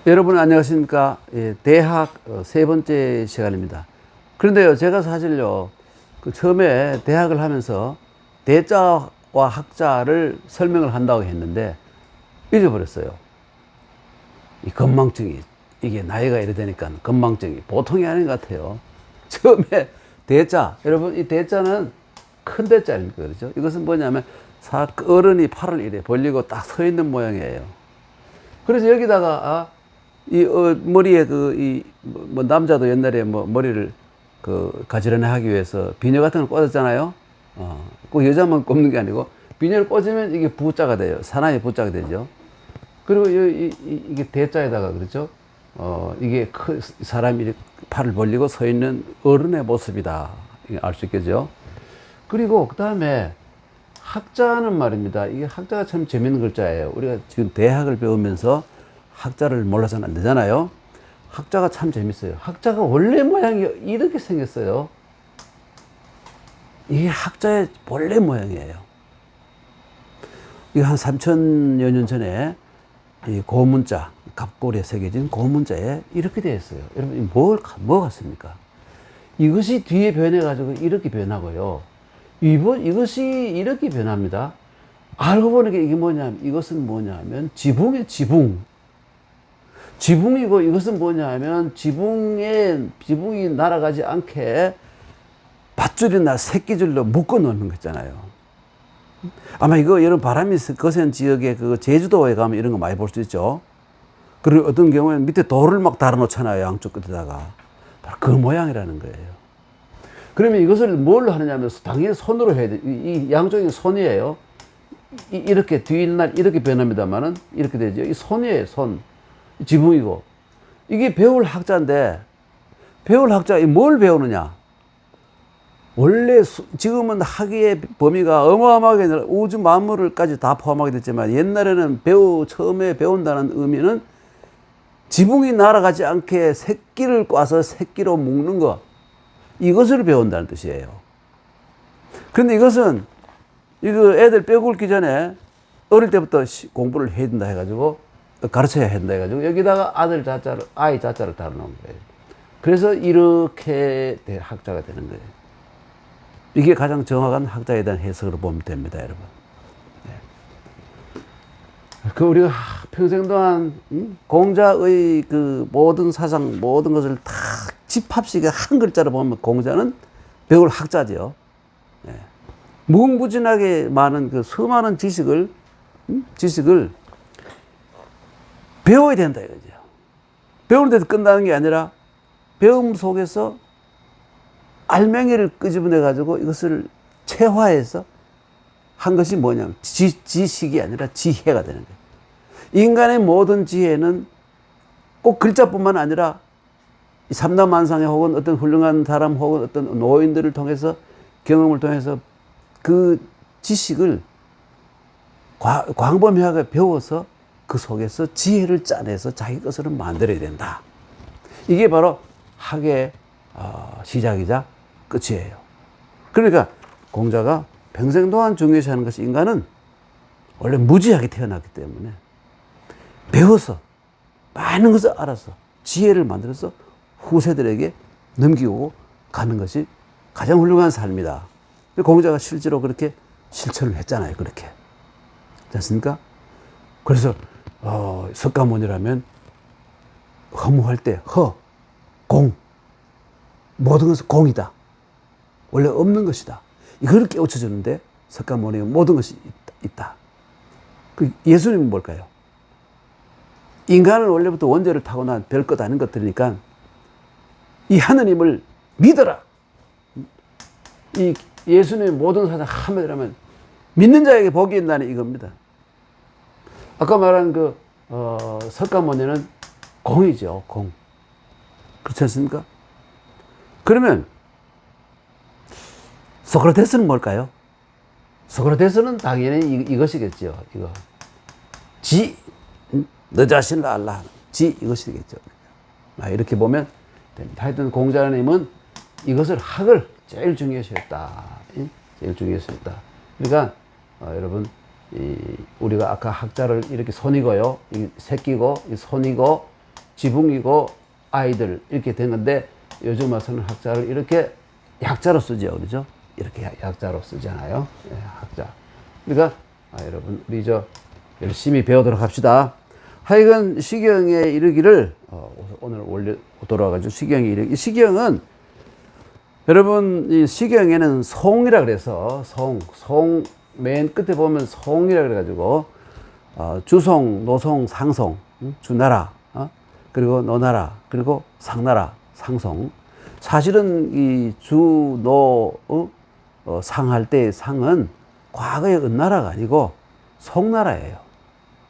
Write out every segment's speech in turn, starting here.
여러분 안녕하십니까? 예, 대학 세 번째 시간입니다. 그런데요, 제가 사실요, 처음에 대학을 하면서 대자와 학자를 설명을 한다고 했는데 잊어버렸어요. 이 건망증이, 이게 나이가 이래 되니까 건망증이 보통이 아닌 것 같아요. 처음에 대자, 여러분 이 대자는 큰 대자입니까? 그렇죠? 이것은 뭐냐면 어른이 팔을 이래 벌리고 딱 서 있는 모양이에요. 그래서 여기다가 머리에 남자도 옛날에 머리를 가지런히 하기 위해서 비녀 같은 걸 꽂았잖아요. 꼭 여자만 꽂는 게 아니고 비녀를 꽂으면 이게 부자가 돼요. 사나이 부자가 되죠. 그리고 이게 대자에다가 그렇죠. 이게 사람이 이렇게 팔을 벌리고 서 있는 어른의 모습이다. 알 수 있겠죠. 그리고 그 다음에 학자는 말입니다. 이게 학자가 참 재밌는 글자예요. 우리가 지금 대학을 배우면서 학자를 몰라서는 안 되잖아요. 학자가 참 재밌어요. 학자가 원래 모양이 이렇게 생겼어요. 이게 학자의 원래 모양이에요. 이게 한 3,000여 년 전에 이 고문자, 갑골에 새겨진 고문자에 이렇게 되어 있어요. 여러분, 뭐 같습니까? 이것이 뒤에 변해가지고 이렇게 변하고요. 이것이 이렇게 변합니다. 알고 보니까 이게 뭐냐면, 이것은 뭐냐면, 지붕의 지붕. 지붕이고, 이것은 뭐냐면, 지붕이 날아가지 않게 밧줄이나 새끼줄로 묶어 놓는 거 있잖아요. 아마 이거 여러분 바람이 거센 지역에 제주도에 가면 이런 거 많이 볼 수 있죠. 그리고 어떤 경우에는 밑에 돌을 막 달아 놓잖아요. 양쪽 끝에다가. 바로 그 모양이라는 거예요. 그러면 이것을 뭘로 하느냐면 당연히 손으로 해야 돼. 이 양쪽이 손이에요. 이렇게 뒷날 이렇게 변합니다만은 이렇게 되죠. 이 손이에요, 손. 지붕이고. 이게 배울 학자인데 배울 학자가 뭘 배우느냐? 원래 지금은 학위의 범위가 어마어마하게 우주 만물을까지 다 포함하게 됐지만 옛날에는 처음에 배운다는 의미는 지붕이 날아가지 않게 새끼를 꽈서 새끼로 묶는 것. 이것을 배운다는 뜻이에요. 그런데 이것은 애들 뼈 굵기 전에 어릴 때부터 공부를 해야 된다 해가지고 가르쳐야 한다 해가지고 여기다가 아이 자자를 달아놓은 거예요. 그래서 이렇게 학자가 되는 거예요. 이게 가장 정확한 학자에 대한 해석으로 보면 됩니다, 여러분. 네. 우리가 평생 동안 공자의 모든 사상, 모든 것을 다 집합식의 한 글자로 보면 공자는 배울 학자죠. 네. 무궁무진하게 많은 수많은 지식을 배워야 된다 이거죠. 배우는 데서 끝나는 게 아니라 배움 속에서 알맹이를 끄집어내 가지고 이것을 체화해서 한 것이 뭐냐면 지식이 아니라 지혜가 되는 거예요. 인간의 모든 지혜는 꼭 글자뿐만 아니라 삼라만상에 혹은 어떤 훌륭한 사람 혹은 어떤 노인들을 통해서 경험을 통해서 그 지식을 광범위하게 배워서 그 속에서 지혜를 짜내서 자기 것으로 만들어야 된다. 이게 바로 학의 시작이자 끝이에요. 그러니까 공자가 평생 동안 중요시하는 것이 인간은 원래 무지하게 태어났기 때문에 배워서 많은 것을 알아서 지혜를 만들어서 후세들에게 넘기고 가는 것이 가장 훌륭한 삶이다. 공자가 실제로 그렇게 실천을 했잖아요. 그렇게. 그렇지 않습니까? 그래서 석가모니라면 허무할 때 공. 모든 것은 공이다. 원래 없는 것이다. 이걸 깨우쳐 주는데 석가모니는 모든 것이 있다. 예수님은 뭘까요? 인간은 원래부터 원죄를 타고난 별것 아닌 것들이니까 이 하느님을 믿어라. 이 예수님의 모든 사상 한마디로 하면 믿는 자에게 복이 있다는 이겁니다. 아까 말한 석가모니는 공이죠, 공. 그렇지 않습니까? 그러면 소크라테스는 뭘까요? 소크라테스는 당연히 이것이겠죠. 이거. 너 자신을 알라. 이것이겠죠. 이렇게 보면 됩니다. 하여튼 공자님은 이것을 학을 제일 중요시했다. 제일 중요시했다. 그러니까 여러분 우리가 아까 학자를 이렇게 손이고요. 이 새끼고 이 손이고 지붕이고 아이들 이렇게 된 건데 요즘 와서는 학자를 이렇게 약자로 쓰죠. 그렇죠? 이렇게 약자로 쓰잖아요. 예, 학자. 그러니까 여러분 우리 열심히 배우도록 합시다. 하여간 시경에 이르기를 오늘 원래 돌아가지고 시경에 이르기. 이 시경은 여러분 이 시경에는 송이라 그래서 송 맨 끝에 보면 송이라 그래가지고 주송, 노송, 상송, 주나라, 그리고 노나라, 그리고 상나라, 상송. 사실은 이 주, 노, 상할 때의 상은 과거의 은나라가 아니고 송나라예요.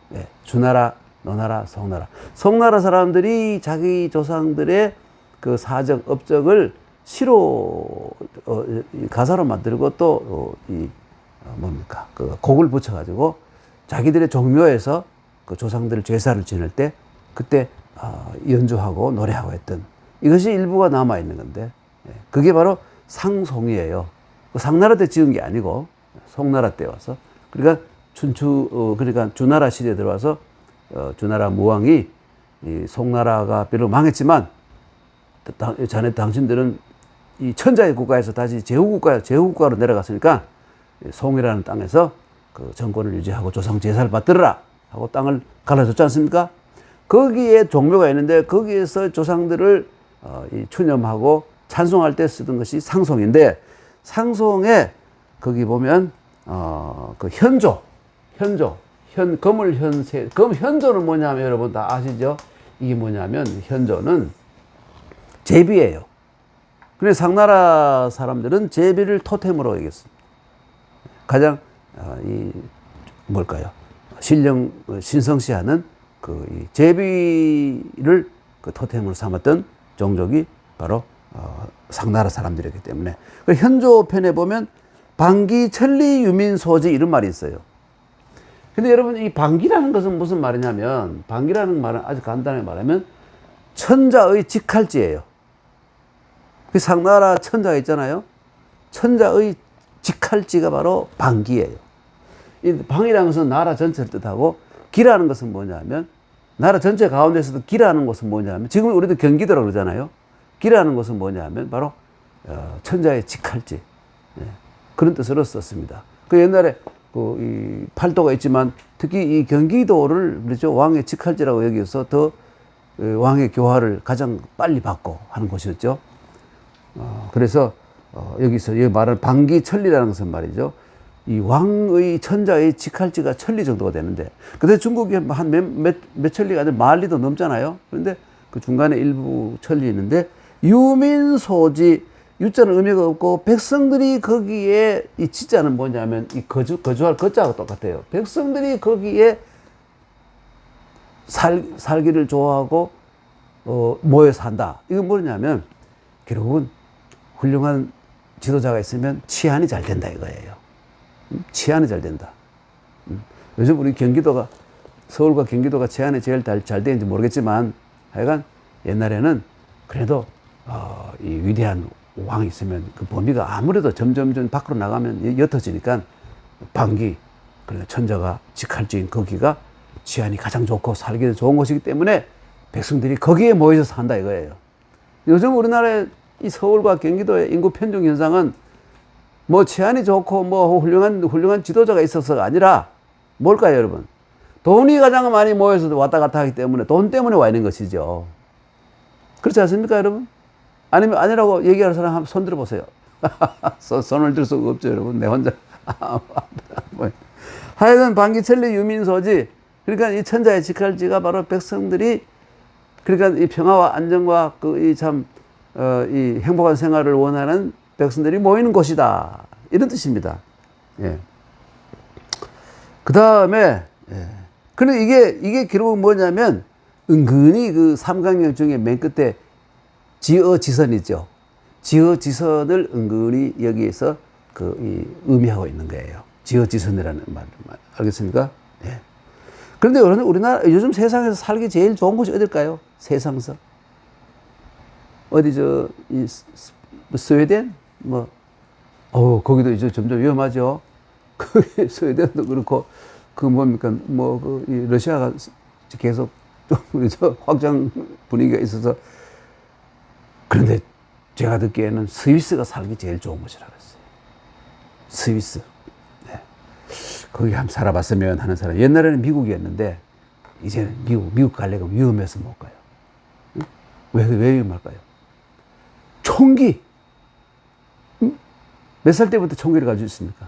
네, 주나라, 노나라, 송나라. 송나라 사람들이 자기 조상들의 그 사적, 업적을 시로, 가사로 만들고 또, 뭡니까. 그 곡을 붙여가지고 자기들의 종묘에서 그 조상들 제사를 지낼 때 그때 연주하고 노래하고 했던 이것이 일부가 남아있는 건데 그게 바로 상송이에요. 상나라 때 지은 게 아니고 송나라 때 와서 그러니까 그러니까 주나라 시대에 들어와서 주나라 무왕이 이 송나라가 비록 망했지만 자네 당신들은 이 천자의 국가에서 다시 제후국가로 내려갔으니까 송이라는 땅에서 그 정권을 유지하고 조상 제사를 받들어라 하고 땅을 갈라줬지 않습니까? 거기에 종묘가 있는데 거기에서 조상들을 추념하고 찬송할 때 쓰던 것이 상송인데 상송에 거기 보면 그 금을 현세 현조는 뭐냐면 여러분 다 아시죠? 이게 뭐냐면 현조는 제비예요. 근데 상나라 사람들은 제비를 토템으로 여겼습니다. 가장 뭘까요? 신성시하는 그 제비를 그 토템으로 삼았던 종족이 바로 상나라 사람들이기 때문에 그 현조편에 보면 방기 천리 유민 소지 이런 말이 있어요. 근데 여러분 이 방기라는 것은 무슨 말이냐면 방기라는 말은 아주 간단하게 말하면 천자의 직할지예요. 그 상나라 천자가 있잖아요. 천자의 직할지가 바로 방기예요. 이 방이라는 것은 나라 전체를 뜻하고 기라는 것은 뭐냐면 나라 전체 가운데서도 기라는 것은 뭐냐면 지금 우리도 경기도라고 그러잖아요. 기라는 것은 뭐냐면 바로 천자의 직할지 그런 뜻으로 썼습니다. 그 옛날에 이 팔도가 있지만 특히 이 경기도를 그렇죠 왕의 직할지라고 여기서 더 왕의 교화를 가장 빨리 받고 하는 곳이었죠. 그래서 여기서 여기 말하는 방기천리라는 것은 말이죠. 이 왕의 천자의 직할지가 천리 정도가 되는데 근데 중국이 한 몇 천리가 아니라 만리도 넘잖아요. 그런데 그 중간에 일부 천리 있는데 유민소지 유자는 의미가 없고 백성들이 거기에 이 지자는 뭐냐면 이 거주할 거자하고 똑같아요. 백성들이 거기에 살기를 좋아하고 모여 산다. 이건 뭐냐면 결국은 훌륭한 지도자가 있으면 치안이 잘 된다 이거예요. 치안이 잘 된다. 요즘 우리 경기도가 서울과 경기도가 치안이 제일 잘 되는지 모르겠지만 하여간 옛날에는 그래도 이 위대한 왕이 있으면 그 범위가 아무래도 점점 밖으로 나가면 옅어지니까 방기 그러니까 천자가 직할지인 거기가 치안이 가장 좋고 살기도 좋은 곳이기 때문에 백성들이 거기에 모여서 산다 이거예요. 요즘 우리나라의 이 서울과 경기도의 인구 편중 현상은 뭐 치안이 좋고 뭐 훌륭한 지도자가 있어서가 아니라 뭘까요, 여러분? 돈이 가장 많이 모여서 왔다 갔다 하기 때문에 돈 때문에 와 있는 것이죠. 그렇지 않습니까, 여러분? 아니면 아니라고 얘기하는 사람 한번 손 들어보세요. 손을 들 수가 없죠, 여러분. 내 혼자. 하여간 방기천리 유민소지. 그러니까 이 천자의 직할지가 바로 백성들이 그러니까 이 평화와 안정과 이 행복한 생활을 원하는 백성들이 모이는 곳이다. 이런 뜻입니다. 예. 그 다음에, 예. 근데 이게 결국 뭐냐면, 은근히 그 삼강령 중에 맨 끝에 지어지선 있죠. 지어지선을 은근히 여기에서 의미하고 있는 거예요. 지어지선이라는 말. 알겠습니까? 예. 그런데 우리나라, 요즘 세상에서 살기 제일 좋은 곳이 어딜까요? 세상에서. 어디 스웨덴? 거기도 이제 점점 위험하죠. 스웨덴도 그렇고, 이 러시아가 계속 좀 확장 분위기가 있어서. 그런데 제가 듣기에는 스위스가 살기 제일 좋은 곳이라고 했어요. 스위스. 네. 거기 한번 살아봤으면 하는 사람. 옛날에는 미국이었는데 이제는 미국 가려면 위험해서 못 가요. 응? 왜 위험할까요? 총기. 응? 몇 살 때부터 총기를 가지고 있습니까?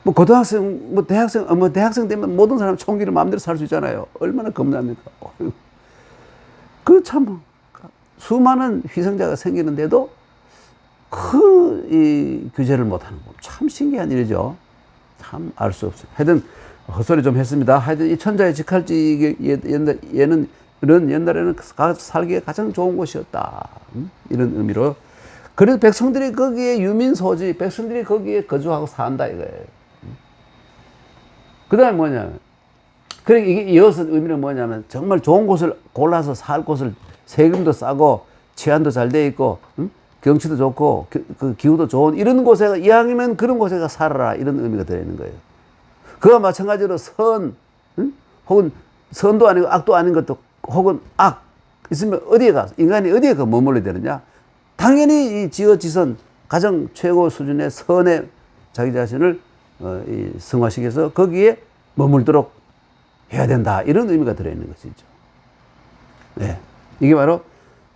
뭐 고등학생, 뭐 대학생 되면 모든 사람 총기를 마음대로 살 수 있잖아요. 얼마나 겁납니까? 그 참 수많은 희생자가 생기는데도 이 규제를 못하는 거 참 신기한 일이죠. 참 알 수 없어요. 하여튼 헛소리 좀 했습니다. 하여튼 이 천자의 직할지 얘는 이런 옛날에는 살기에 가장 좋은 곳이었다. 이런 의미로. 그래서 백성들이 거기에 유민소지, 백성들이 거기에 거주하고 산다 이거예요. 그 다음에 뭐냐면, 그래, 이게 이어서 의미는 뭐냐면, 정말 좋은 곳을 골라서 살 곳을 세금도 싸고, 치안도 잘 돼 있고, 경치도 좋고, 그 기후도 좋은 이런 곳에, 이왕이면 그런 곳에 가 살아라. 이런 의미가 들어있는 거예요. 그와 마찬가지로 혹은 선도 아니고 악도 아닌 것도, 혹은 악, 있으면 어디에 가, 인간이 어디에 가 머물러야 되느냐? 당연히 이 지어지선, 가장 최고 수준의 선에 자기 자신을 승화시켜서 거기에 머물도록 해야 된다. 이런 의미가 들어있는 것이죠. 네. 이게 바로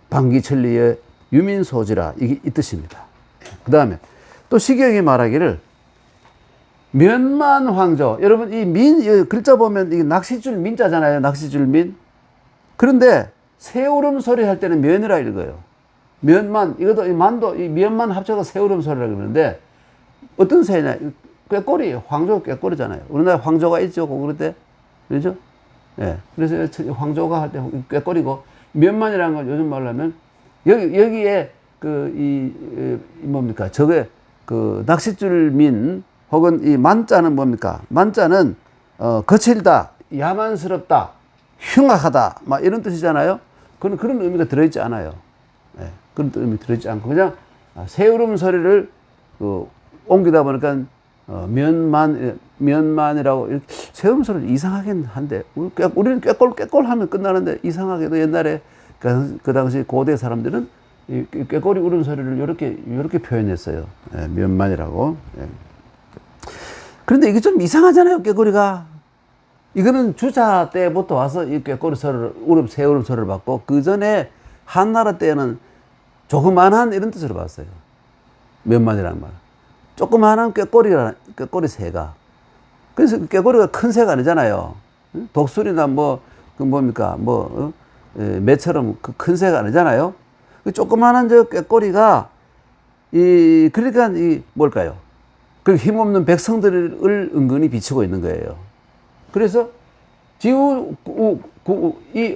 방기천리의 유민소지라 이게 이 뜻입니다. 그 다음에 또 시경이 말하기를 면만황조. 여러분 이 글자 보면 이게 낚싯줄 민자잖아요. 낚싯줄 민. 그런데 새우름 소리 할 때는 면이라 읽어요. 면만, 이것도 이 만도 이 면만 합쳐서 새우름 소리라 그러는데 어떤 새냐? 꾀꼬리, 황조 꾀꼬리잖아요. 우리나라 황조가 있죠, 그럴 때. 그렇죠? 예. 그래서 황조가 할 때 꾀꼬리고, 면만이라는 건 요즘 말로 하면, 여기에 뭡니까? 저게, 낚싯줄 민, 혹은 이 만자는 뭡니까? 만자는, 거칠다, 야만스럽다, 흉악하다, 막 이런 뜻이잖아요? 그런 의미가 들어있지 않아요. 예. 그런 의미 들어있지 않고, 그냥 새우름 소리를, 옮기다 보니까, 면만이라고, 이렇게 세우름 소리 이상하긴 한데, 우리는 꾀꼴 하면 끝나는데, 이상하게도 옛날에 그 당시 고대 사람들은 이 꾀꼬리 울음 소리를 이렇게 표현했어요. 예, 면만이라고. 예. 그런데 이게 좀 이상하잖아요, 꾀꼬리가. 이거는 주자 때부터 와서 이 꾀꼬리 소리를, 새우름 소리를 받고, 그 전에 한나라 때는 조그만한 이런 뜻으로 봤어요. 면만이라는 말. 조그마한 꾀꼬리 새가. 그래서 꾀꼬리가 큰 새가 아니잖아요. 독수리나 뭡니까, 매처럼 큰 새가 아니잖아요. 조그마한 저 꾀꼬리가, 그러니까 뭘까요? 그 힘없는 백성들을 은근히 비추고 있는 거예요. 그래서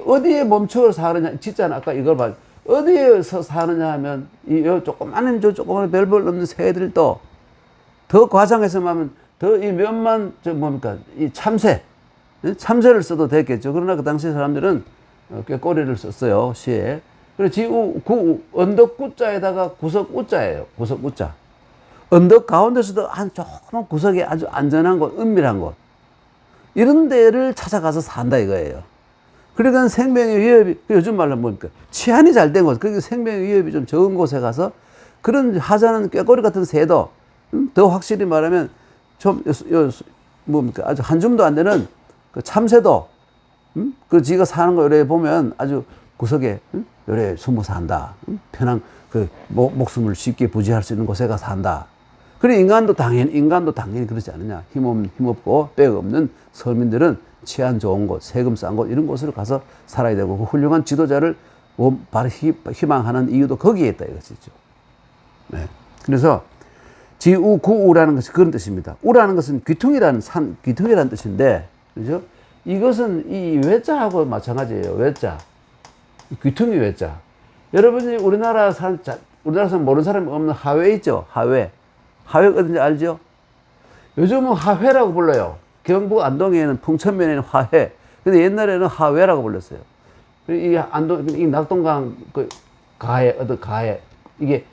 어디에 멈춰 사느냐, 진짜는 아까 이걸 봐. 어디에서 사느냐 하면, 조그마한 별볼 없는 새들도 더 과장해서 말하면 더 이 면만 이 참새를 써도 됐겠죠. 그러나 그 당시 사람들은 꾀꼬리를 썼어요, 시에. 그리고 언덕 구자에다가 구석 우자예요. 구석 우자. 언덕 가운데서도 한 조그만 구석에 아주 안전한 곳, 은밀한 곳, 이런 데를 찾아가서 산다 이거예요. 그러니까 생명의 위협이, 요즘 말로 뭡니까? 치안이 잘 된 곳, 그러니까 생명의 위협이 좀 적은 곳에 가서 그런 하자는 꾀꼬리 같은 새도, 더 확실히 말하면 아주 한 줌도 안 되는 그 참새도, 지가 사는 거 요래 보면 아주 구석에, 요래 숨어 산다. 편한, 목숨을 쉽게 부지할 수 있는 곳에 가 산다. 그래, 인간도 당연히 그렇지 않느냐. 힘없고, 빽 없는 서민들은 치안 좋은 곳, 세금 싼 곳, 이런 곳으로 가서 살아야 되고, 그 훌륭한 지도자를 바로 희망하는 이유도 거기에 있다, 이것이죠. 네. 그래서, 지우구우라는 것이 그런 뜻입니다. 우라는 것은 귀퉁이라는 뜻인데, 그죠? 이것은 이 외자하고 마찬가지예요. 외자. 귀퉁이 외자. 여러분이 우리나라 사람 모르는 사람이 없는 하회 있죠? 하회. 하회가 어딘지 알죠? 요즘은 하회라고 불러요. 경북 안동에는 풍천면에는 화회. 근데 옛날에는 하회라고 불렀어요. 이 낙동강 가해. 이게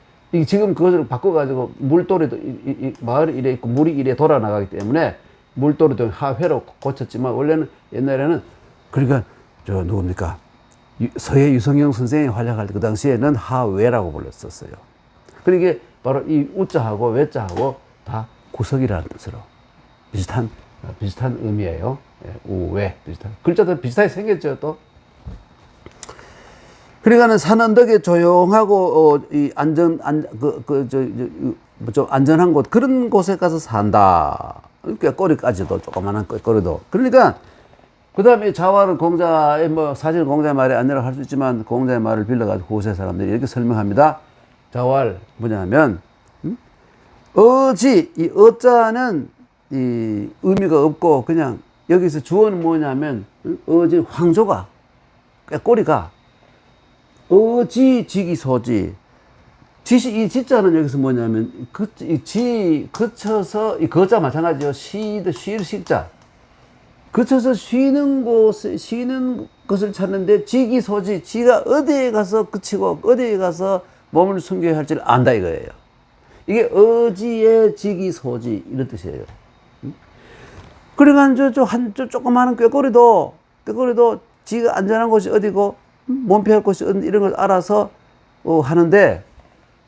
지금 그것을 바꿔가지고 물돌이도 마을이 이래 있고 물이 이래 돌아나가기 때문에 물돌이도 하회로 고쳤지만 원래는 옛날에는 그러니까 저 누굽니까? 서해 유성영 선생이 활약할 때 그 당시에는 하외라고 불렀었어요. 그러니까 이게 바로 이 우자하고 외자하고 다 구석이라는 뜻으로 비슷한 의미예요. 예, 우외 비슷한 글자도 비슷하게 생겼죠 또. 그러니까는 산 언덕에 조용하고 이 좀 안전한 곳 그런 곳에 가서 산다. 꾀꼬리까지도 조그마한 꾀꼬리도. 그러니까 그 다음에 자활은 공자의 사실은 공자의 말이 아니라고 할 수 있지만 공자의 말을 빌려가지고 후세 사람들이 이렇게 설명합니다. 자활 뭐냐면 어지 이 어자는 이 의미가 없고 그냥 여기서 주어는 뭐냐면 어지 황조가 꾀꼬리가 어지지기 소지 이 지자는 여기서 뭐냐면 그쳐서 이 거자 마찬가지요. 쉴 식자 그쳐서 쉬는 것을 찾는데 지기소지 지가 어디에 가서 그치고 어디에 가서 몸을 숨겨야 할지를 안다 이거예요. 이게 어지의 지기소지 이런 뜻이에요. 그러니까 저 조그마한 꾀꼬리도 지가 안전한 곳이 어디고 몸피할 곳이 이런 걸 알아서 하는데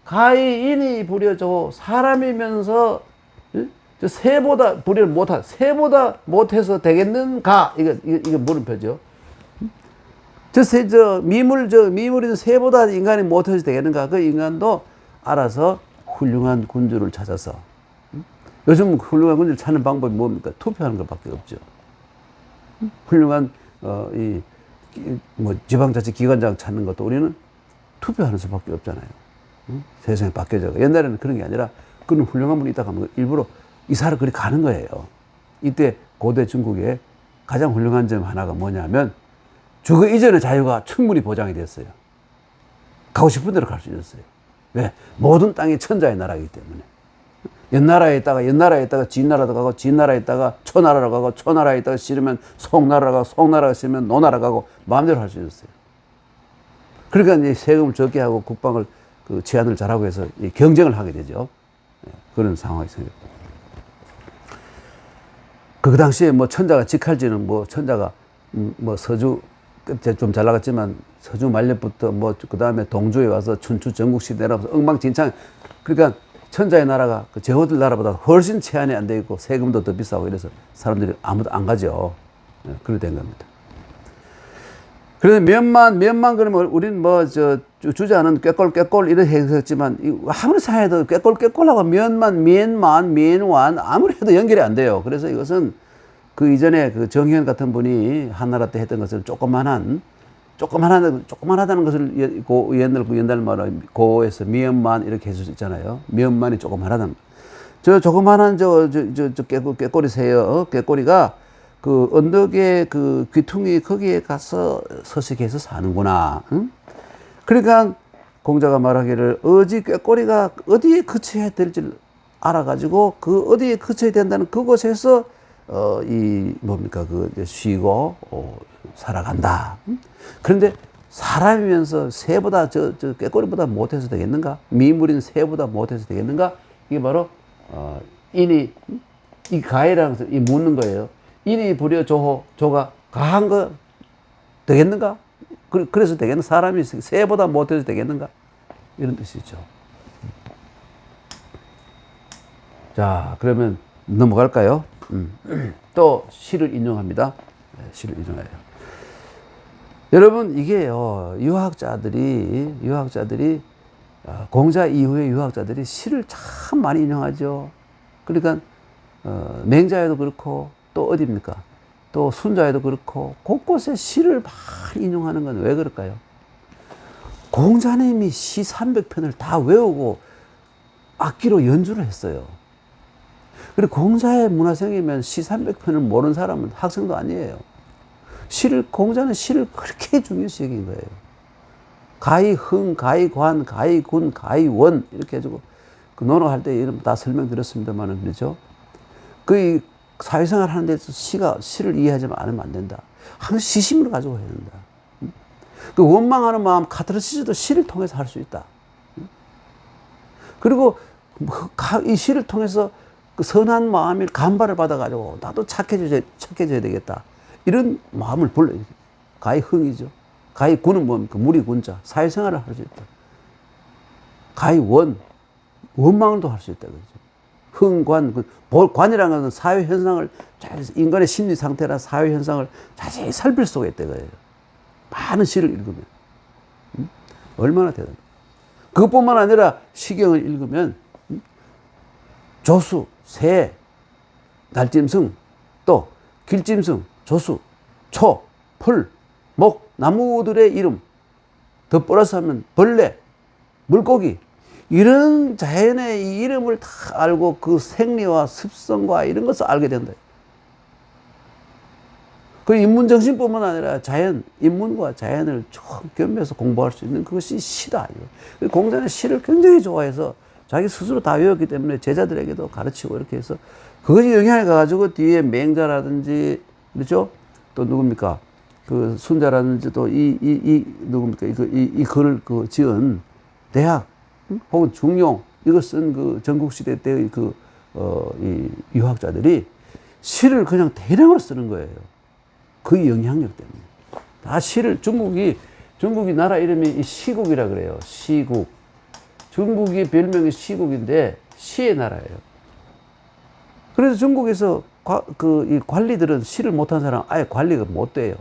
가히인이 부려져 사람이면서 새보다 불의를 새보다 못해서 되겠는가? 이게 물음표죠. 미물이 새보다 인간이 못해서 되겠는가? 그 인간도 알아서 훌륭한 군주를 찾아서. 요즘 훌륭한 군주를 찾는 방법이 뭡니까? 투표하는 것밖에 없죠. 훌륭한, 지방자치 기관장 찾는 것도 우리는 투표하는 수밖에 없잖아요. 세상이 바뀌어져. 옛날에는 그런 게 아니라, 그런 훌륭한 분이 있다고 하면 일부러 이사를 그리 가는 거예요. 이때 고대 중국의 가장 훌륭한 점 하나가 뭐냐면 주거 이전의 자유가 충분히 보장이 됐어요. 가고 싶은 대로 갈 수 있었어요. 왜? 모든 땅이 천자의 나라이기 때문에. 옛나라에 있다가 진나라도 가고 진나라에 있다가 초나라로 가고 초나라에 있다가 싫으면 송나라로 가고 송나라가 싫으면 노나라 가고 마음대로 할 수 있었어요. 그러니까 이제 세금을 적게 하고 국방을 제한을 잘하고 해서 경쟁을 하게 되죠. 그런 상황이 생겼고. 그 당시에 천자가 직할지는 천자가 서주 끝에 좀 잘 나갔지만 서주 말년부터 그 다음에 동조에 와서 춘추 전국시대라면서 엉망진창. 그러니까 천자의 나라가 그 제후들 나라보다 훨씬 제한이 안 돼 있고 세금도 더 비싸고 이래서 사람들이 아무도 안 가죠. 그렇게 된 겁니다. 그래서 몇만 그러면 우리는 주자는 꾀꼴 이렇게 했었지만 아무리 생각해도 꾀꼴하고 면완 아무리 해도 연결이 안 돼요. 그래서 이것은 그 이전에 그 정현 같은 분이 한나라 때 했던 것을 조그만하다는 것을 옛날 말로 고에서 미연만 이렇게 해줄 수 있잖아요. 미연만이 조그만하다는 저 조그만한 꾀꼬리 새요. 꾀꼬리가 그 언덕에 그 귀퉁이 거기에 가서 서식해서 사는구나. 응? 그러니까 공자가 말하기를 어지 꾀꼬리가 어디에 그쳐야 될지 알아가지고 그 어디에 그쳐야 된다는 그곳에서 쉬고 살아간다. 응? 그런데 사람이면서 새보다 꾀꼬리보다 못해서 되겠는가? 미물인 새보다 못해서 되겠는가? 이게 바로 인이 이 가해라는 것을 묻는 거예요. 인이 부려 조가 가한 거 되겠는가? 그래서 되겠는가? 사람이 새보다 못해서 되겠는가? 이런 뜻이죠. 자, 그러면 넘어갈까요? 또 시를 인용합니다. 시를 인용해요. 여러분, 이게요, 유학자들이 공자 이후의 유학자들이 시를 참 많이 인용하죠. 그러니까 맹자에도 그렇고 또 어디입니까? 또 순자에도 그렇고 곳곳에 시를 많이 인용하는 건 왜 그럴까요? 공자님이 시 300편을 다 외우고 악기로 연주를 했어요. 그리고 공자의 문화생이면 시 300편을 모르는 사람은 학생도 아니에요. 공자는 시를 그렇게 중요시 여긴 거예요. 가히흥, 가히관, 가히군, 가히원 이렇게 해주고 그 논어할 때 이름 다 설명드렸습니다만은 그렇죠. 그 사회생활 하는 데서 시를 이해하지 않으면 안 된다. 항상 시심을 가지고 해야 된다. 그 원망하는 마음 카타르시스도 시를 통해서 할 수 있다. 그리고 이 시를 통해서 그 선한 마음이 간발을 받아가지고 나도 착해져야 되겠다. 이런 마음을 가히 흥이죠. 가히 군은 뭡니까? 물이 군자. 사회생활을 할 수 있다. 가히 원망도 할 수 있다. 그러죠. 흥관, 관이라는 것은 사회 현상을, 인간의 심리 상태나 사회 현상을 자세히 살필 수가 있다. 그래요. 많은 시를 읽으면. 얼마나 대단해. 그것뿐만 아니라 시경을 읽으면, 조수, 새, 날짐승, 또 길짐승, 조수, 초, 풀, 목, 나무들의 이름, 더 플러스 하면 벌레, 물고기, 이런 자연의 이 이름을 다 알고 그 생리와 습성과 이런 것을 알게 된다. 그 인문정신뿐만 아니라 자연, 인문과 자연을 쭉 겸해서 공부할 수 있는 그것이 시다. 공자는 시를 굉장히 좋아해서 자기 스스로 다 외웠기 때문에 제자들에게도 가르치고 이렇게 해서 그것이 영향을 가가지고 뒤에 맹자라든지, 그렇죠? 또 누굽니까? 그 순자라든지 또 누굽니까? 이 글을 지은 대학, 혹은 중용, 이걸 쓴 그 전국시대 때의 이 유학자들이 시를 그냥 대량으로 쓰는 거예요. 그 영향력 때문에. 다 시를, 중국이 나라 이름이 시국이라 그래요. 시국. 중국이 별명이 시국인데 시의 나라예요. 그래서 중국에서 이 관리들은 시를 못한 사람 아예 관리가 못 돼요.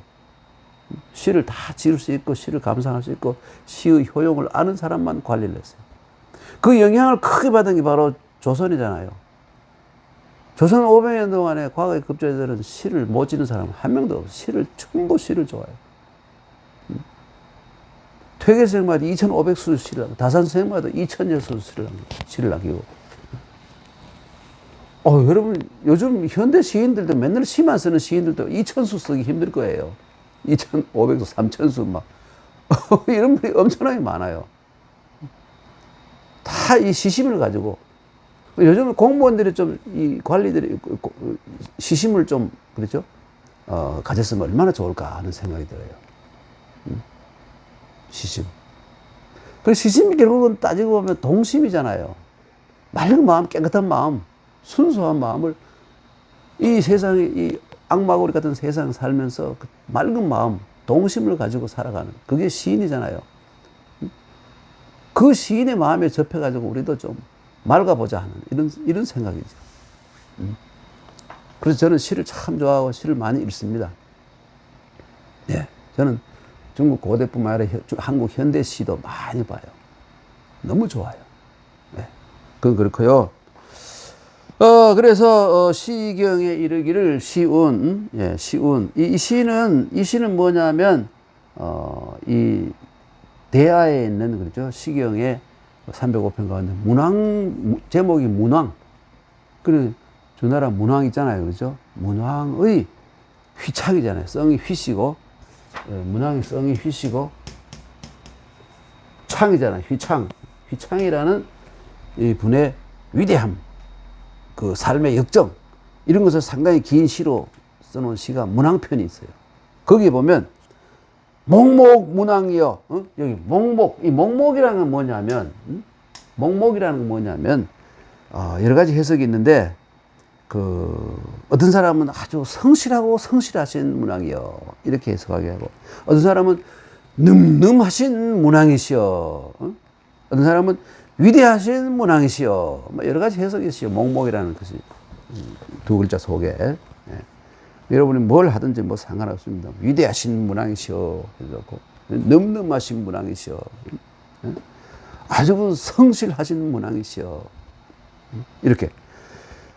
시를 다 지을 수 있고 시를 감상할 수 있고 시의 효용을 아는 사람만 관리를 했어요. 그 영향을 크게 받은 게 바로 조선이잖아요. 조선 500년 동안에 과거의 급제들은 시를 못 지는 사람 한 명도 없어요. 전부 시를 좋아해요. 퇴계생마다 2,500수 시를 하고 다산생마다 2,000여 수 시를 남기고. 여러분 요즘 현대 시인들도 맨날 시만 쓰는 시인들도 2,000수 쓰기 힘들 거예요. 2,500수, 3,000수 막 이런 분이 엄청나게 많아요. 다 이 시심을 가지고. 요즘 공무원들이 좀, 이 관리들이 시심을 좀, 그렇죠? 가졌으면 얼마나 좋을까 하는 생각이 들어요. 시심. 그 시심이 결국은 따지고 보면 동심이잖아요. 맑은 마음, 깨끗한 마음, 순수한 마음을 이 세상에, 이 악마고리 같은 세상을 살면서 그 맑은 마음, 동심을 가지고 살아가는, 그게 시인이잖아요. 그 시인의 마음에 접해가지고 우리도 좀 맑아보자 하는 이런 생각이죠. 그래서 저는 시를 참 좋아하고 시를 많이 읽습니다. 네, 저는 중국 고대뿐만 아니라 한국 현대 시도 많이 봐요. 너무 좋아요. 네, 그건 그렇고요. 그래서 시경에 이르기를 시운, 예, 시운. 이 시는 뭐냐면 이 대하에 있는, 그렇죠, 시경의 305편 가운데 제목이 문왕. 그래, 주나라 문왕 있잖아요, 그렇죠? 문왕의 휘창이잖아요. 성이 휘시고, 문왕의 성이 휘시고, 창이잖아요. 휘창이라는 이 분의 위대함, 그 삶의 역정, 이런 것을 상당히 긴 시로 써놓은 시가 문왕편이 있어요. 거기에 보면 목목문왕이여, 여기 목목, 이 목목이라는 건 뭐냐면, 목목이라는 건 뭐냐면, 여러 가지 해석이 있는데, 어떤 사람은 아주 성실하고 성실하신 문왕이여, 이렇게 해석하게 하고, 어떤 사람은 늠름하신 문왕이시여, 어떤 사람은 위대하신 문왕이시여, 여러 가지 해석이 있어요. 목목이라는 것이 두 글자 속에. 여러분이 뭘 하든지 뭐 상관없습니다. 위대하신 문왕이시여, 늠름하신 문왕이시여, 아주 성실하신 문왕이시여, 이렇게.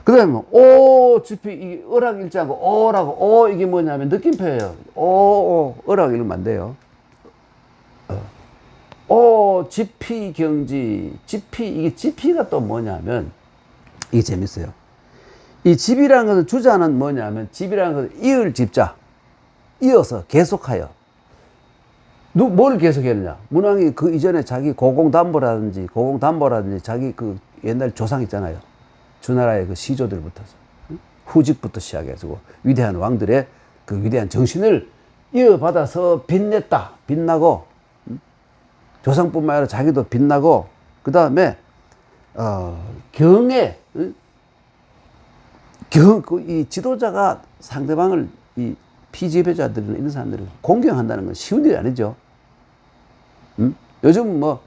그 다음에 오집히 이 어락일자고 오라고, 이게 뭐냐면 느낌표예요. 어락 이러면 안 돼요. 지피경지, 이게 지피가 또 뭐냐면, 이게 재밌어요. 이 집이라는 것은, 주자는 뭐냐면, 집이라는 것은 이을 집자, 이어서 계속하여. 뭘 계속했느냐? 문왕이 그 이전에 자기 고공담보라든지 자기 그 옛날 조상 있잖아요. 주나라의 그 시조들부터서, 후직부터 시작해가지고 위대한 왕들의 그 위대한 정신을 이어받아서 빛나고, 조상뿐만 아니라 자기도 빛나고, 그 다음에, 이 지도자가 상대방을 피지배자들이나 이런 사람들을 공경한다는 건 쉬운 일이 아니죠. 요즘 뭐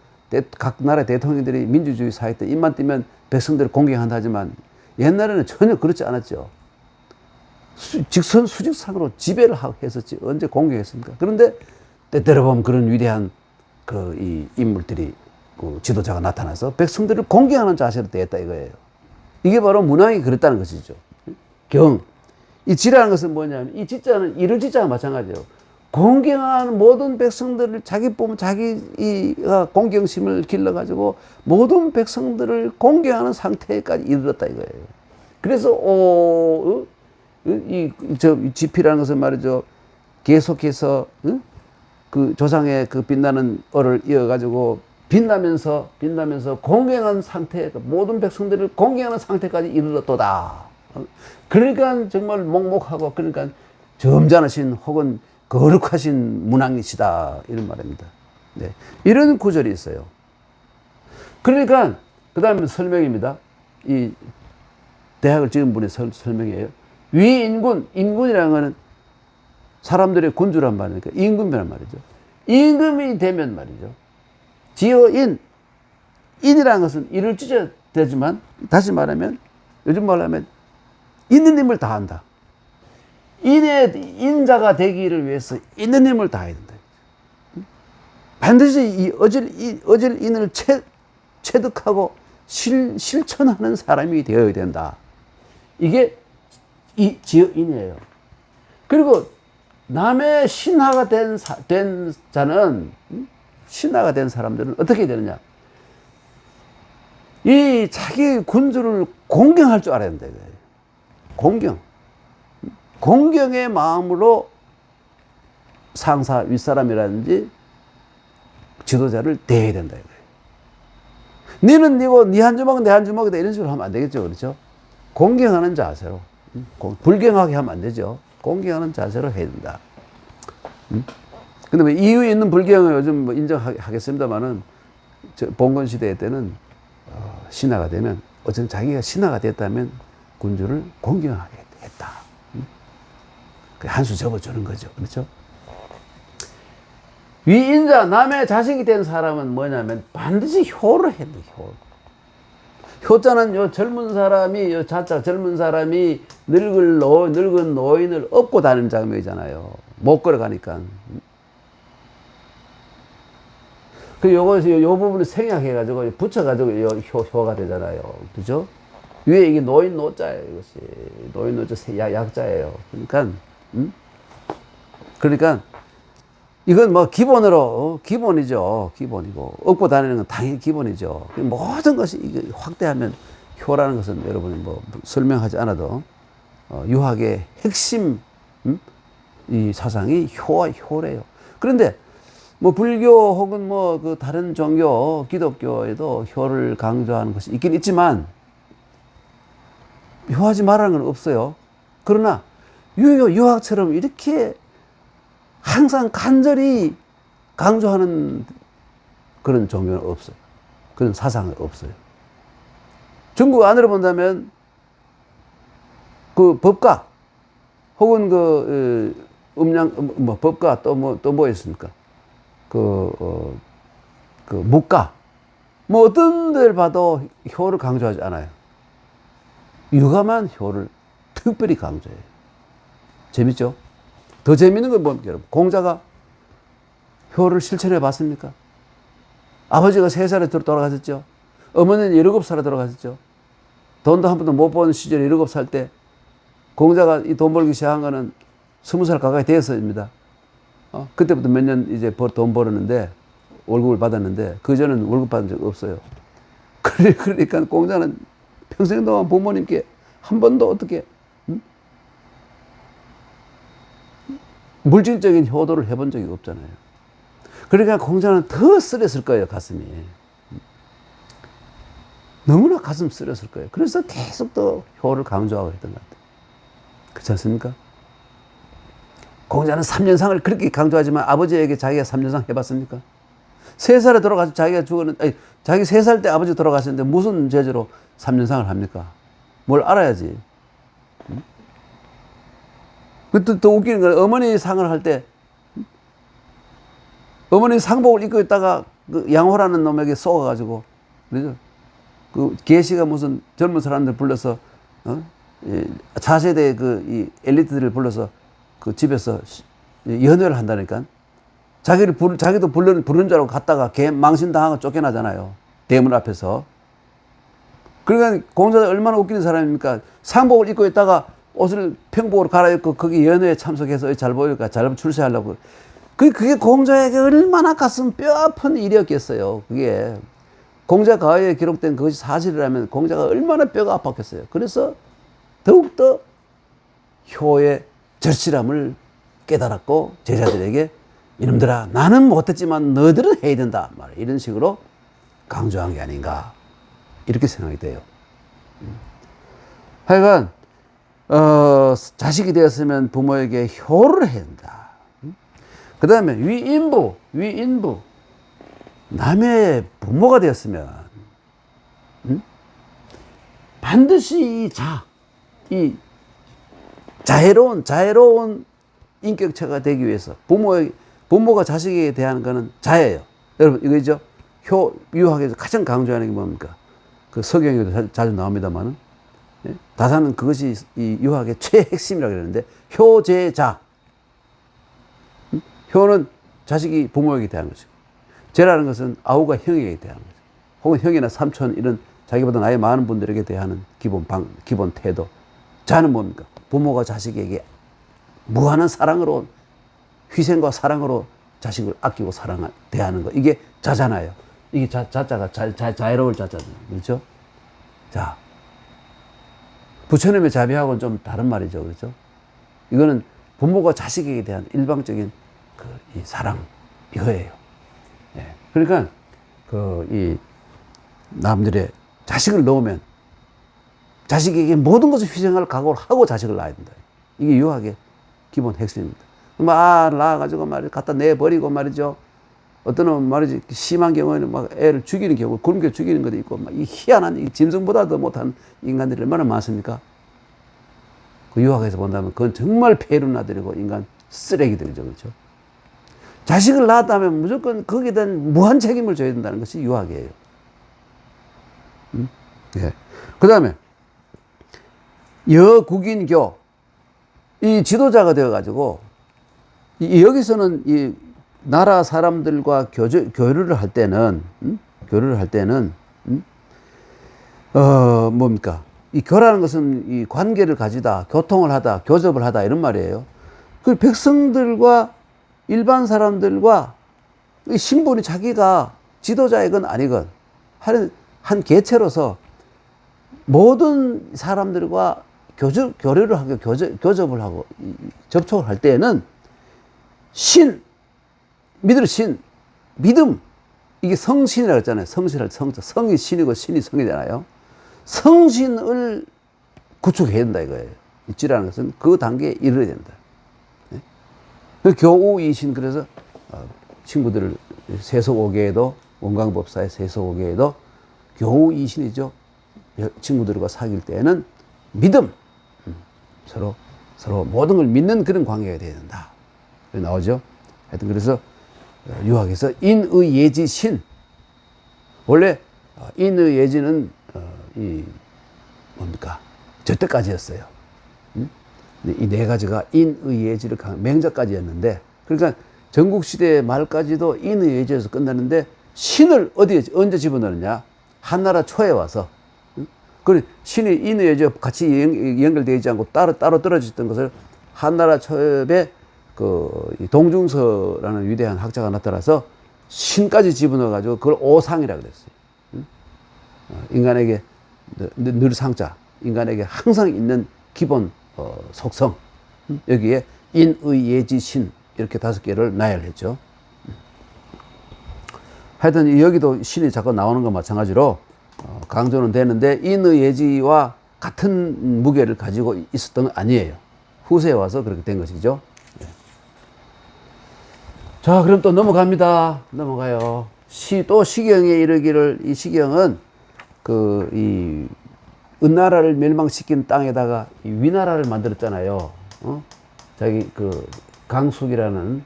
각 나라 대통령들이 민주주의 사회 때 입만 띄면 백성들을 공경한다 하지만 옛날에는 전혀 그렇지 않았죠. 직선 수직상으로 지배를 했었지. 언제 공경했습니까? 그런데 때때로 보면 그런 위대한 이 인물들이 그 지도자가 나타나서 백성들을 공경하는 자세로 대했다 이거예요. 이게 바로 문왕이 그랬다는 것이죠. 이 지라는 것은 뭐냐면 이 지자는 이를 지자가 마찬가지예요. 공경하는 모든 백성들을 자기 보면 자기가 공경심을 길러가지고 모든 백성들을 공경하는 상태까지 이르렀다 이거예요. 그래서 지피라는 것은 말이죠. 계속해서 그 조상의 그 빛나는 얼을 이어가지고 빛나면서 공경한 상태, 모든 백성들을 공경하는 상태까지 이르렀도다. 그러니까 정말 먹먹하고 그러니까 점잖으신 혹은 거룩하신 문왕이시다 이런 말입니다. 네. 이런 구절이 있어요. 그러니까 그 다음에 설명입니다. 이 대학을 지은 분의 설명이에요. 인군이라는 것은 사람들의 군주란 말이니까 임금이란 말이죠. 임금이 되면 말이죠. 인이라는 것은 일을 찢어야 되지만 다시 말하면 요즘 말로 하면 있는 힘을 다한다. 인자가 되기를 위해서 있는 힘을 다해야 된다. 반드시 이 어질 인을 체득하고 실천하는 사람이 되어야 된다. 이게 지어인이에요. 그리고 남의 신하가 된 자는, 신하가 된 사람들은 어떻게 되느냐? 이 자기 군주를 공경할 줄 알아야 된다. 공경의 마음으로 상사, 윗사람이라든지 지도자를 대해야 된다. 너는 니고, 니 한 주먹은 내 한 주먹이다. 이런 식으로 하면 안 되겠죠. 그렇죠? 공경하는 자세로. 불경하게 하면 안 되죠. 공경하는 자세로 해야 된다. 근데 뭐 이유 있는 불경을 요즘 뭐 인정하겠습니다만은, 봉건 시대 때는, 신하가 되면, 어쨌든 자기가 신하가 됐다면 군주를 공경하게 했다. 한 수 접어주는 거죠. 그렇죠? 위인자, 남의 자식이 된 사람은 뭐냐면 반드시 효를 해야 돼, 효자는 젊은 사람이, 젊은 사람이 늙은 노인을 업고 다니는 장면이잖아요. 못 걸어가니까. 요 부분을 생략해가지고, 붙여가지고 효가 되잖아요. 그죠? 위에 이게 노인 노자예요, 이것이. 노인 노자 약자예요. 그러니까, 이건 뭐 기본이죠. 기본이고. 업고 다니는 건 당연히 기본이죠. 모든 것이 이게 확대하면 효라는 것은 여러분이 뭐 설명하지 않아도, 유학의 핵심, 이 사상이 효래요. 그런데, 뭐 불교 혹은 뭐 그 다른 종교, 기독교에도 효를 강조하는 것이 있긴 있지만, 효하지 말라는 건 없어요. 그러나, 유학처럼 이렇게 항상 간절히 강조하는 그런 종교는 없어요. 그런 사상은 없어요. 중국 안으로 본다면 그 법가 혹은 법가 또 뭐 있습니까? 묵가 뭐 어떤 데를 봐도 효를 강조하지 않아요. 육아만 효를 특별히 강조해요. 재밌죠? 더 재밌는 건 뭡니까, 여러분? 공자가 효를 실천해 봤습니까? 아버지가 3살에 돌아가셨죠? 어머니는 17살에 돌아가셨죠? 돈도 한 번도 못 본 시절에 7살 때 공자가 이 돈 벌기 시작한 거는 20살 가까이 되었습니다. 그때부터 몇 년 이제 돈 벌었는데 월급을 받았는데 그전에는 월급 받은 적 없어요. 그러니까 공자는 평생 동안 부모님께 한 번도 어떻게 물질적인 효도를 해본 적이 없잖아요. 그러니까 공자는 더 쓰렸을 거예요, 가슴이. 너무나 가슴 쓰렸을 거예요. 그래서 계속 더 효를 강조하고 했던 것 같아요. 그렇지 않습니까? 공자는 3년상을 그렇게 강조하지만 아버지에게 자기가 3년상 해봤습니까? 3살에 돌아가서 자기가 자기 3살 때 아버지 돌아가셨는데 무슨 제재로 3년상을 합니까? 뭘 알아야지. 그것도 더 웃기는 건 어머니 상을 할 때 어머니 상복을 입고 있다가 그 양호라는 놈에게 쏘아가지고 그죠? 그 계시가 무슨 젊은 사람들 불러서 차세대 그 이 엘리트들을 불러서 그 집에서 연회를 한다니까. 자기도 부르는 줄 알고 갔다가 망신당하고 쫓겨나잖아요. 대문 앞에서. 그러니까 공자가 얼마나 웃기는 사람입니까? 상복을 입고 있다가 옷을 평복으로 갈아입고 거기 연회에 참석해서 잘 보일까 잘 출세하려고. 그게 공자에게 얼마나 가슴 뼈 아픈 일이었겠어요. 그게. 공자 가화에 기록된 그것이 사실이라면 공자가 얼마나 뼈가 아팠겠어요. 그래서 더욱더 효의 절실함을 깨달았고 제자들에게 이놈들아 나는 못했지만 너희들은 해야 된다. 이런 식으로 강조한 게 아닌가 이렇게 생각이 돼요. 하여간 자식이 되었으면 부모에게 효를 해야 된다. 그 다음에 위인부 남의 부모가 되었으면 반드시 이 자애로운 인격체가 되기 위해서 부모가 자식에게 대하는 것은 자애예요. 여러분 이거죠. 유학에서 가장 강조하는 게 뭡니까? 그 서경에도 자주 나옵니다만은 다사는 그것이 이 유학의 최핵심이라고 그러는데 효제자. 효는 자식이 부모에게 대하는 것이고 제라는 것은 아우가 형에게 대하는 거죠. 혹은 형이나 삼촌 이런 자기보다 나이 많은 분들에게 대하는 기본 태도. 자는 뭡니까? 부모가 자식에게 무한한 사랑으로 희생과 사랑으로 자식을 아끼고 대하는 거. 이게 자잖아요. 이게 자자가 자애로울 자잖아요. 그렇죠? 자. 부처님의 자비하고는 좀 다른 말이죠. 그렇죠? 이거는 부모가 자식에게 대한 일방적인 이 사랑, 이거예요. 예. 그러니까, 이 남들의 자식을 놓으면 자식에게 모든 것을 희생할 각오를 하고 자식을 낳아야 된다. 이게 유학의 기본 핵심입니다. 낳아가지고 갖다 내버리고 말이죠. 어떤 놈은 말이지, 심한 경우에는 막 애를 죽이는 경우, 굶겨 죽이는 것도 있고, 이 희한한, 이 짐승보다 더 못한 인간들이 얼마나 많습니까? 그 유학에서 본다면 그건 정말 폐륜아들이고 인간 쓰레기들이죠. 그렇죠? 자식을 낳았다면 무조건 거기에 대한 무한 책임을 져야 된다는 것이 유학이에요. 예. 그 다음에, 여국인교. 이 지도자가 되어가지고, 여기서는 이 나라 사람들과 교류를 할 때는, 뭡니까? 이 교라는 것은 이 관계를 가지다, 교통을 하다, 교접을 하다, 이런 말이에요. 그 백성들과 일반 사람들과 신분이 자기가 지도자이건 아니건 한 개체로서 모든 사람들과 교류를 하고 교접을 하고 접촉을 할 때에는 믿음, 이게 성신이라고 했잖아요. 성이 신이고 신이 성이잖아요. 성신을 구축해야 된다 이거예요. 있지라는 것은 그 단계에 이르러야 된다. 그 교우이신. 그래서 친구들을 세속오계에도 원광법사의 세속오계에도 교우이신이죠. 친구들과 사귈 때에는 믿음, 서로 모든 걸 믿는 그런 관계가 되어야 된다. 나오죠. 하여튼 그래서 유학에서 인의예지신. 원래 인의예지는 뭡니까? 저때까지였어요. 이 네 가지가 인의예지를 맹자까지였는데, 그러니까 전국시대 말까지도 인의예지에서 끝나는데 신을 언제 집어넣느냐? 한나라 초에 와서. 그 신이 인의예지와 같이 연결되어 있지 않고 따로 떨어졌던 것을 한나라 초에 동중서라는 위대한 학자가 나타나서 신까지 집어넣어가지고 그걸 오상이라고 그랬어요. 인간에게 늘 상자, 인간에게 항상 있는 기본 속성, 여기에 인의예지신 이렇게 5개를 나열했죠. 하여튼 여기도 신이 자꾸 나오는 것 마찬가지로 강조는 되는데 인의예지와 같은 무게를 가지고 있었던 건 아니에요. 후세에 와서 그렇게 된 것이죠. 자, 그럼 또 넘어가요. 또 시경에 이르기를, 이 시경은 이 은나라를 멸망시킨 땅에다가 이 위나라를 만들었잖아요. 자기 그 강숙이라는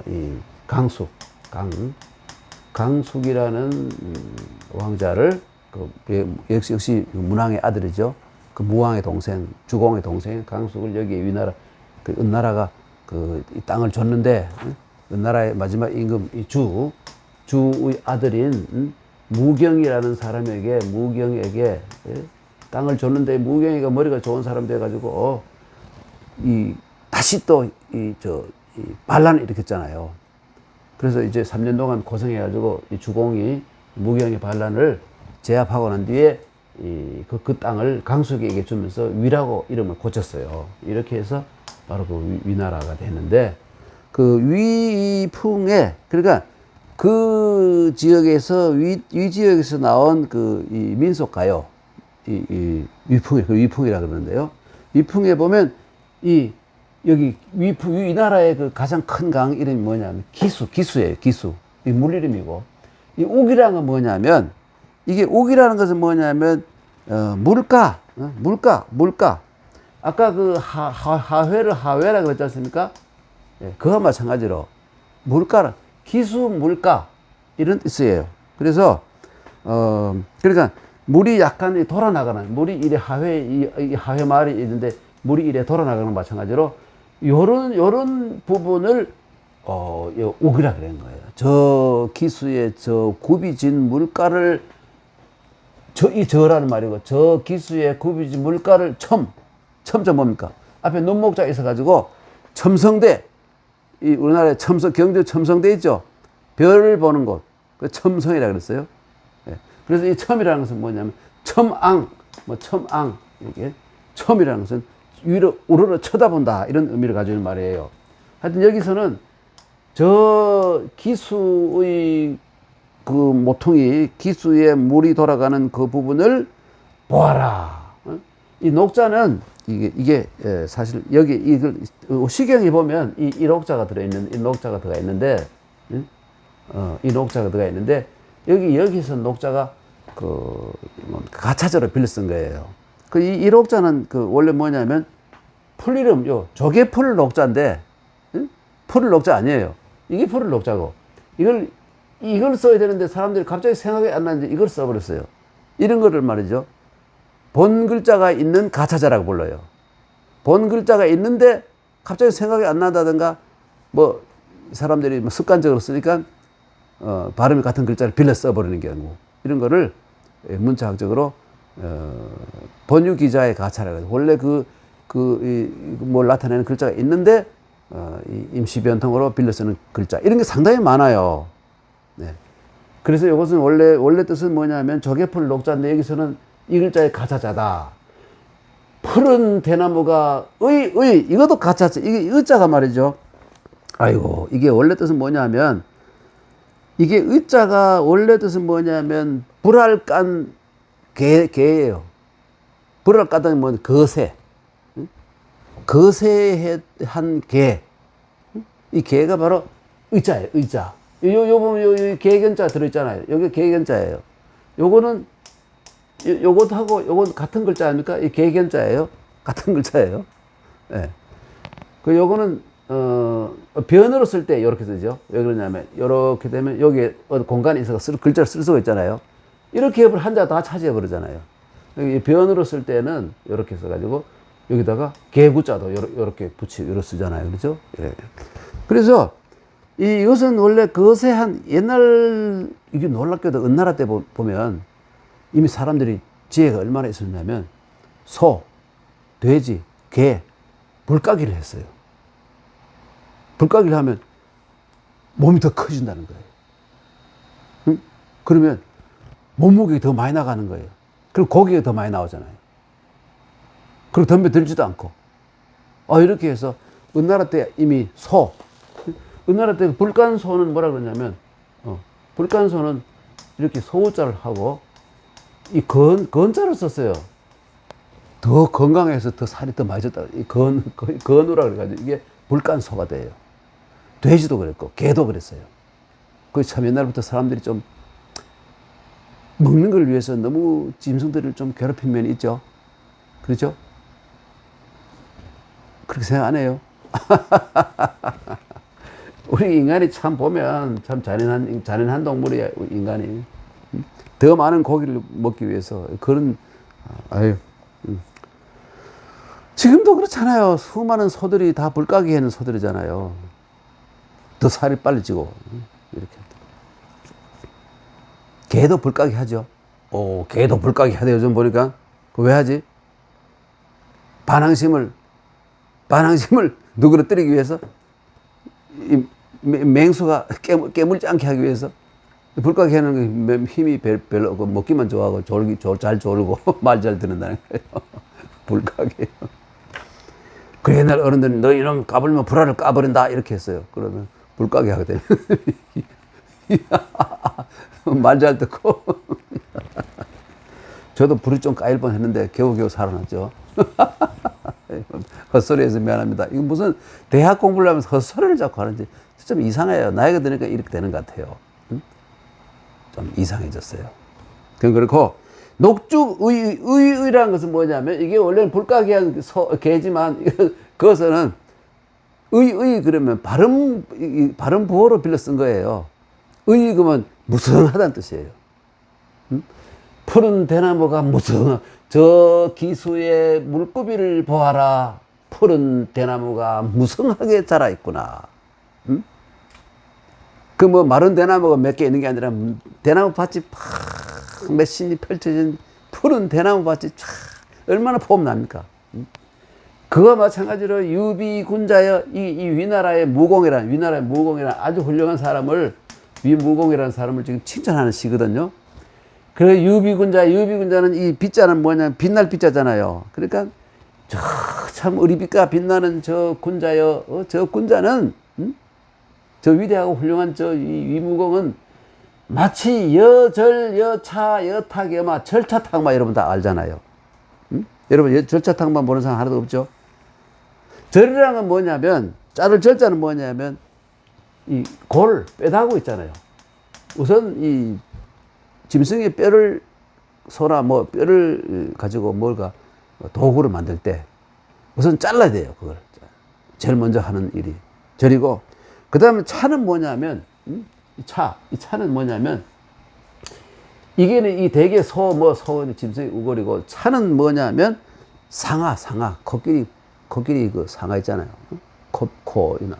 이 강숙이라는 왕자를 역시 문왕의 아들이죠. 그 무왕의 동생, 주공의 동생 강숙을 여기 위나라 그 은나라가 그 이 땅을 줬는데 은나라의 마지막 임금 이 주의 아들인 무경이라는 사람에게 무경에게 땅을 줬는데 무경이가 머리가 좋은 사람 돼 가지고 이 다시 또 이 반란을 일으켰잖아요. 그래서 이제 3년 동안 고생해 가지고 이 주공이 무경의 반란을 제압하고 난 뒤에 그 땅을 강숙에게 주면서 위라고 이름을 고쳤어요. 이렇게 해서 바로 그 위나라가 됐는데 그 위풍에 그러니까 그 지역에서 위 지역에서 나온 그 이 민속 가요 이 위풍이라 그러는데요. 위풍에 보면 이 여기 위나라의 그 가장 큰 강 이름이 뭐냐면 기수예요. 기수. 이 물 이름이고 이 옥이라는 건 뭐냐면 이게 옥이라는 것은 뭐냐면 물가. 아까 그 하회를 하회라 그랬지 않습니까? 예, 그와 마찬가지로 물가라 기수 물가 이런 뜻이에요. 그래서 그러니까 물이 약간 돌아나가는 물이 이래 하회 마을이 있는데 물이 이래 돌아나가는 마찬가지로 요런 부분을 옥이라 그런 거예요. 저 기수의 저 굽이진 물가를 이 저라는 말이고 저 기수의 굽이진 물가를 첨자 뭡니까? 앞에 눈목자 있어가지고 첨성대 이 우리나라에 경주 첨성대 있죠. 별을 보는 곳 그 첨성이라 그랬어요. 예. 그래서 이 첨이라는 것은 뭐냐면 첨앙 이렇게 첨이라는 것은 위로 우러러 쳐다본다 이런 의미를 가지고 있는 말이에요. 하여튼 여기서는 저 기수의 그 모퉁이 기수에 물이 돌아가는 그 부분을 보아라. 이 녹자는 이게 사실 여기 이걸 시경에 보면 이 녹자가 들어있는 이 녹자가 들어가 있는데 이 녹자가 들어가 있는데 여기서 녹자가 그 가차자로 빌려 쓴 거예요. 그 이 녹자는 그 원래 뭐냐면 풀 이름 조개풀 녹자인데 풀 녹자 아니에요. 이게 풀 녹자고 이걸 써야 되는데 사람들이 갑자기 생각이 안 나는데 이걸 써버렸어요. 이런 거를 말이죠. 본 글자가 있는 가차자라고 불러요. 본 글자가 있는데 갑자기 생각이 안 난다든가 뭐 사람들이 뭐 습관적으로 쓰니까 발음이 같은 글자를 빌려 써버리는 경우 이런 거를 문자학적으로 번유 기자의 가차라고 해요. 원래 뭘 나타내는 글자가 있는데 임시 변통으로 빌려 쓰는 글자 이런 게 상당히 많아요. 네. 그래서 이것은 원래 뜻은 뭐냐면 조개풀 녹자인데 여기서는 이 글자의 가차자다. 푸른 대나무가 이것도 가차자. 이게 의자가 말이죠. 아이고 이게 원래 뜻은 뭐냐면 이게 의자가 원래 뜻은 뭐냐면 불알 깐 개예요. 불알 깐다는 뭐 거세. 거세한 개. 이 개가 바로 의자예요. 의자. 요 보면 요 개견자 들어있잖아요. 여기 개견자예요. 요거는 요것하고 요건 같은 글자 아닙니까? 이 개견자예요. 같은 글자예요. 예. 네. 요거는 변으로 쓸 때 이렇게 쓰죠. 왜 그러냐면 이렇게 되면 여기에 공간이 있어서 글자를 쓸 수가 있잖아요. 이렇게 해버리면 한자 다 차지해 버리잖아요. 여기 변으로 쓸 때는 이렇게 써가지고 여기다가 개구자도 이렇게 이렇게 쓰잖아요. 그렇죠? 예. 그래서 이것은 원래 거세한 옛날 이게 놀랍게도 은나라 때 보면 이미 사람들이 지혜가 얼마나 있었냐면 소, 돼지, 개, 불가기를 했어요. 불가기를 하면 몸이 더 커진다는 거예요. 응? 그러면 몸무게가 더 많이 나가는 거예요. 그리고 고기가 더 많이 나오잖아요. 그리고 덤벼 들지도 않고. 이렇게 해서 은나라 때 이미 은나라 때 불간소는 뭐라 그러냐면 불간소는 이렇게 소자를 하고 이 건자를 썼어요. 더 건강해서 더 살이 더 많이 쪘다. 이 건우라 그래가지고 이게 불간소가 돼요. 돼지도 그랬고 개도 그랬어요. 그 참 옛날부터 사람들이 좀 먹는 걸 위해서 너무 짐승들을 좀 괴롭힌 면이 있죠. 그렇죠? 그렇게 생각 안 해요? 우리 인간이 참 보면 참 잔인한 동물이야, 인간이. 더 많은 고기를 먹기 위해서 그런, 아유. 지금도 그렇잖아요. 수많은 소들이 다 불가기 하는 소들이잖아요. 더 살이 빨리 찌고, 이렇게. 개도 불가기 하죠. 개도 불가기 하대, 요즘 보니까. 그 왜 하지? 반항심을 누그러뜨리기 위해서, 이 맹수가 깨물지 않게 하기 위해서, 불가기 하는 힘이 별로 없고, 먹기만 좋아하고, 잘 졸고, 말 잘 듣는다는 거예요. 불가기. 그 옛날 어른들은 너 이놈 까불면 불알을 까버린다 이렇게 했어요. 그러면 불가게 하거든요. 말 잘 듣고. 저도 불이 좀 까일 뻔 했는데 겨우겨우 살아났죠. 헛소리해서 미안합니다. 이거 무슨 대학 공부를 하면서 헛소리를 자꾸 하는지 좀 이상해요. 나이가 드니까 이렇게 되는 것 같아요. 좀 이상해졌어요. 그건 그렇고, 녹죽의라는 것은 뭐냐면, 이게 원래는 불가기한 개지만, 그것은 그러면 발음 부호로 빌려 쓴 거예요. 그러면 무성하다는 뜻이에요. 푸른 대나무가 저 기수의 물고비를 보아라. 푸른 대나무가 무성하게 자라있구나. 그 마른 대나무가 몇 개 있는 게 아니라 대나무 밭이 팍 몇신이 펼쳐진 푸른 대나무 밭이 쫙 얼마나 폼납니까? 그와 마찬가지로 유비군자여, 이 위나라의 무공이라는 아주 훌륭한 사람을, 위무공이라는 사람을 지금 칭찬하는 시거든요. 그래, 유비군자는 이 빛자는 뭐냐면 빛날 빛자잖아요. 그러니까 참 의리빛과 빛나는 저 군자여, 저 군자는, 저 위대하고 훌륭한 저 위무공은 마치 여절, 여차, 여탁, 여마, 절차탁마 여러분 다 알잖아요. 여러분 절차탁마 보는 사람 하나도 없죠? 절이라는 건 뭐냐면, 자를 절자는 뭐냐면, 이 골, 뼈다구 있잖아요. 우선 이 짐승의 뼈를, 소나 뼈를 가지고 도구를 만들 때 우선 잘라야 돼요, 그걸. 제일 먼저 하는 일이. 절이고, 그 다음에 차는 뭐냐면, 이 차는 뭐냐면, 이게는 이 대개 소는 짐승의 우골이고, 차는 뭐냐면, 상아, 코끼리 그 상아 있잖아요. 코이나.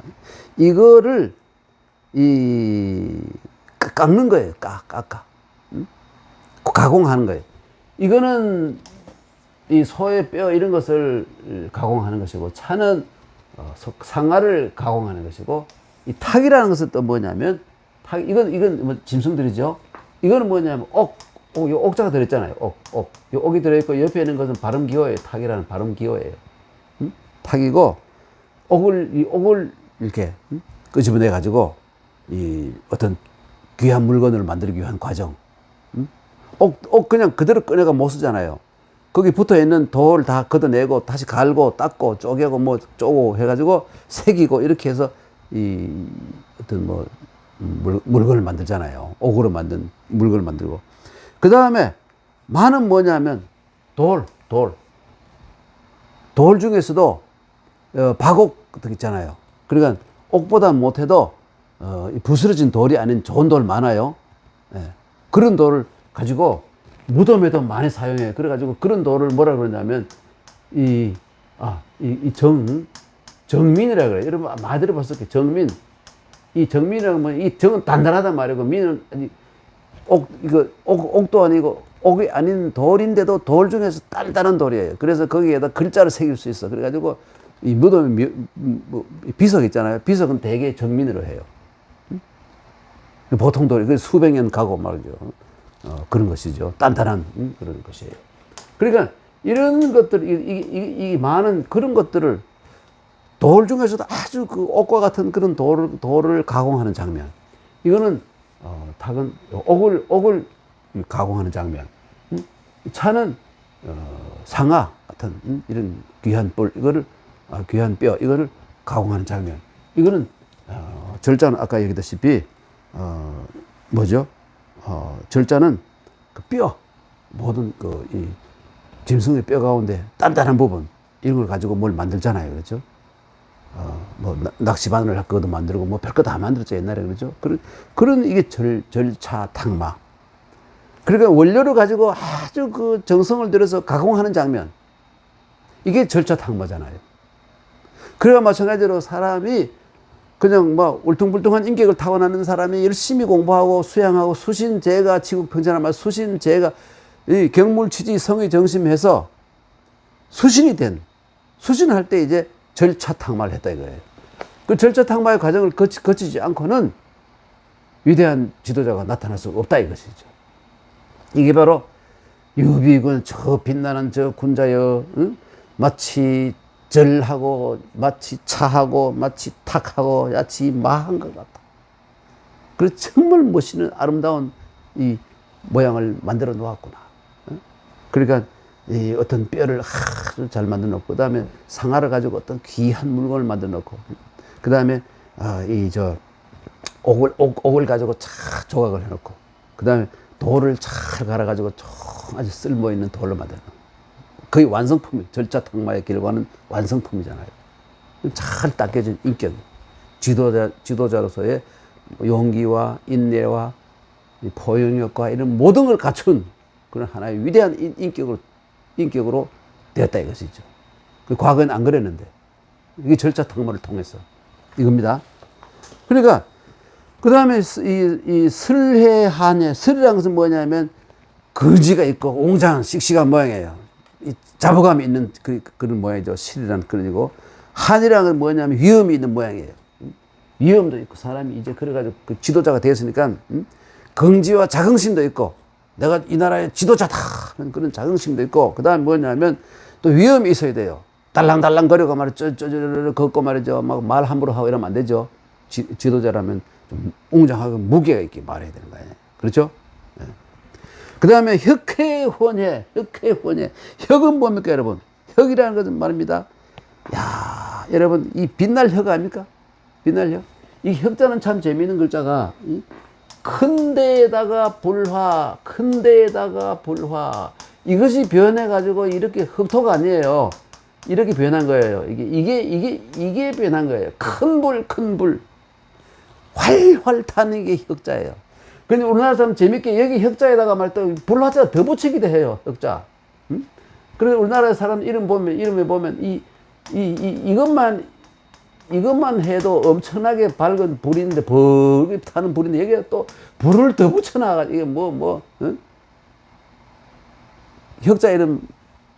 이거를, 깎는 거예요. 가공하는 거예요. 이거는 이 소의 뼈 이런 것을 가공하는 것이고, 차는 상아를 가공하는 것이고, 이 탁이라는 것은 또 뭐냐면, 이건 짐승들이죠. 이거는 뭐냐면, 요 옥자가 들어있잖아요. 요 옥이 들어있고, 옆에 있는 것은 발음기호예요. 탁이라는 발음기호예요. 탁이고, 옥을 이렇게 끄집어내가지고, 이 어떤 귀한 물건을 만들기 위한 과정. 옥 그냥 그대로 꺼내가 못 쓰잖아요. 거기 붙어 있는 돌 다 걷어내고, 다시 갈고, 닦고, 쪼개고, 쪼고 해가지고, 새기고, 이렇게 해서, 어떤 물건을 만들잖아요. 옥으로 만든 물건을 만들고. 그 다음에, 만은 뭐냐면, 돌 중에서도, 박옥 같은 거 있잖아요. 그러니까, 옥보다 못해도, 부스러진 돌이 아닌 좋은 돌 많아요. 예. 그런 돌을 가지고, 무덤에도 많이 사용해요. 그래가지고 그런 돌을 뭐라 그러냐면, 정민이라 그래요. 여러분 많이 들어봤을 거예요. 정민. 이 정민이라는 건, 이 정은 단단하단 말이고, 민은, 옥도 아니고, 옥이 아닌 돌인데도 돌 중에서 단단한 돌이에요. 그래서 거기에다 글자를 새길 수 있어. 그래가지고, 이 무덤에 비석 있잖아요. 비석은 대개 정민으로 해요. 보통 돌이, 수백 년 가고 말이죠. 그런 것이죠. 단단한 그런 것이에요. 그러니까 이런 것들, 이 많은 그런 것들을 돌 중에서도 아주 그 옥과 같은 그런 돌을 가공하는 장면. 이거는 닭은 옥을 가공하는 장면. 차는 상아 같은 이런 귀한 귀한 뼈 이거를 가공하는 장면. 이거는 절자는 아까 얘기했다시피 뭐죠? 절자는 그 뼈, 모든 이 짐승의 뼈 가운데 단단한 부분, 이런 걸 가지고 뭘 만들잖아요. 그렇죠? 뭐 낚시바늘 그것도 만들고 뭐 별거 다 만들었죠 옛날에. 그러죠. 그런 이게 절차 탁마. 그러니까 원료를 가지고 아주 그 정성을 들여서 가공하는 장면, 이게 절차 탁마잖아요. 그래야 마찬가지로 사람이 그냥 막 울퉁불퉁한 인격을 타고나는 사람이 열심히 공부하고 수양하고 수신제가, 지국 평전한 말 수신제가 이 경물취지 성의 정심해서 수신할 때 이제 절차 탁마를 했다 이거예요. 그 절차 탁마의 과정을 거치지 않고는 위대한 지도자가 나타날 수가 없다 이것이죠. 이게 바로 유비군 저 빛나는 저 군자여, 응? 마치 절하고 마치 차하고 마치 탁하고 마치 마한 것 같다. 그래서 정말 멋있는 아름다운 이 모양을 만들어 놓았구나. 응? 그러니까 이 어떤 뼈를 아주 잘 만들어 놓고, 그 다음에 상아를 가지고 어떤 귀한 물건을 만들어 놓고, 그 다음에 옥을 가지고 쫙 조각을 해놓고, 그 다음에 돌을 잘 갈아가지고 아주 쓸모 있는 돌로 만들어 놓고, 거의 완성품, 절차 탁마의 결과는 완성품이잖아요. 잘 닦여진 인격, 지도자로서의 용기와 인내와 포용력과 이런 모든 걸 갖춘 그런 하나의 위대한 인격으로 되었다 이것이죠. 과거에는 안 그랬는데, 이게 절차 탁마를 통해서 이겁니다. 그러니까 그 다음에 이 설해한예, 설이라는 것은 뭐냐면 거지가 있고 웅장한 씩씩한 모양이에요. 이 자부감이 있는 그런 모양이죠. 실이라는 그런이고, 한이라는 건 뭐냐면 위험이 있는 모양이에요. 위험도 있고, 사람이 이제 그래가지고 그 지도자가 되었으니까 긍지와 자긍심도 있고, 내가 이 나라의 지도자다 하는 그런 자긍심도 있고, 그 다음에 뭐냐면 또 위험이 있어야 돼요. 달랑달랑 거리고 말이죠. 쩌쩌쩌 걷고 말이죠. 막 말 함부로 하고 이러면 안 되죠. 지도자라면 좀 웅장하고 무게가 있게 말해야 되는 거예요. 그렇죠? 네. 그 다음에 혁해혼해. 혁은 뭡니까, 여러분? 혁이라는 것은 말입니다. 야, 여러분, 이 빛날 혁 아닙니까? 빛날 혁? 이 혁자는 참 재미있는 글자가, 큰 데에다가 불화, 이것이 변해가지고 이렇게 흑토가 아니에요. 이렇게 변한 거예요. 이게 변한 거예요. 큰 불. 활활 타는 게 혁자예요. 근데 우리나라 사람 재밌게 여기 혁자에다가 말또 불화자 더 붙이기도 해요. 혁자. 응? 그래서 우리나라 사람 이름에 보면 이것만 해도 엄청나게 밝은 불인데, 벌겋게 타는 불인데, 여기에 또 불을 더 붙여놔가지고, 이게 응? 혁자 이름,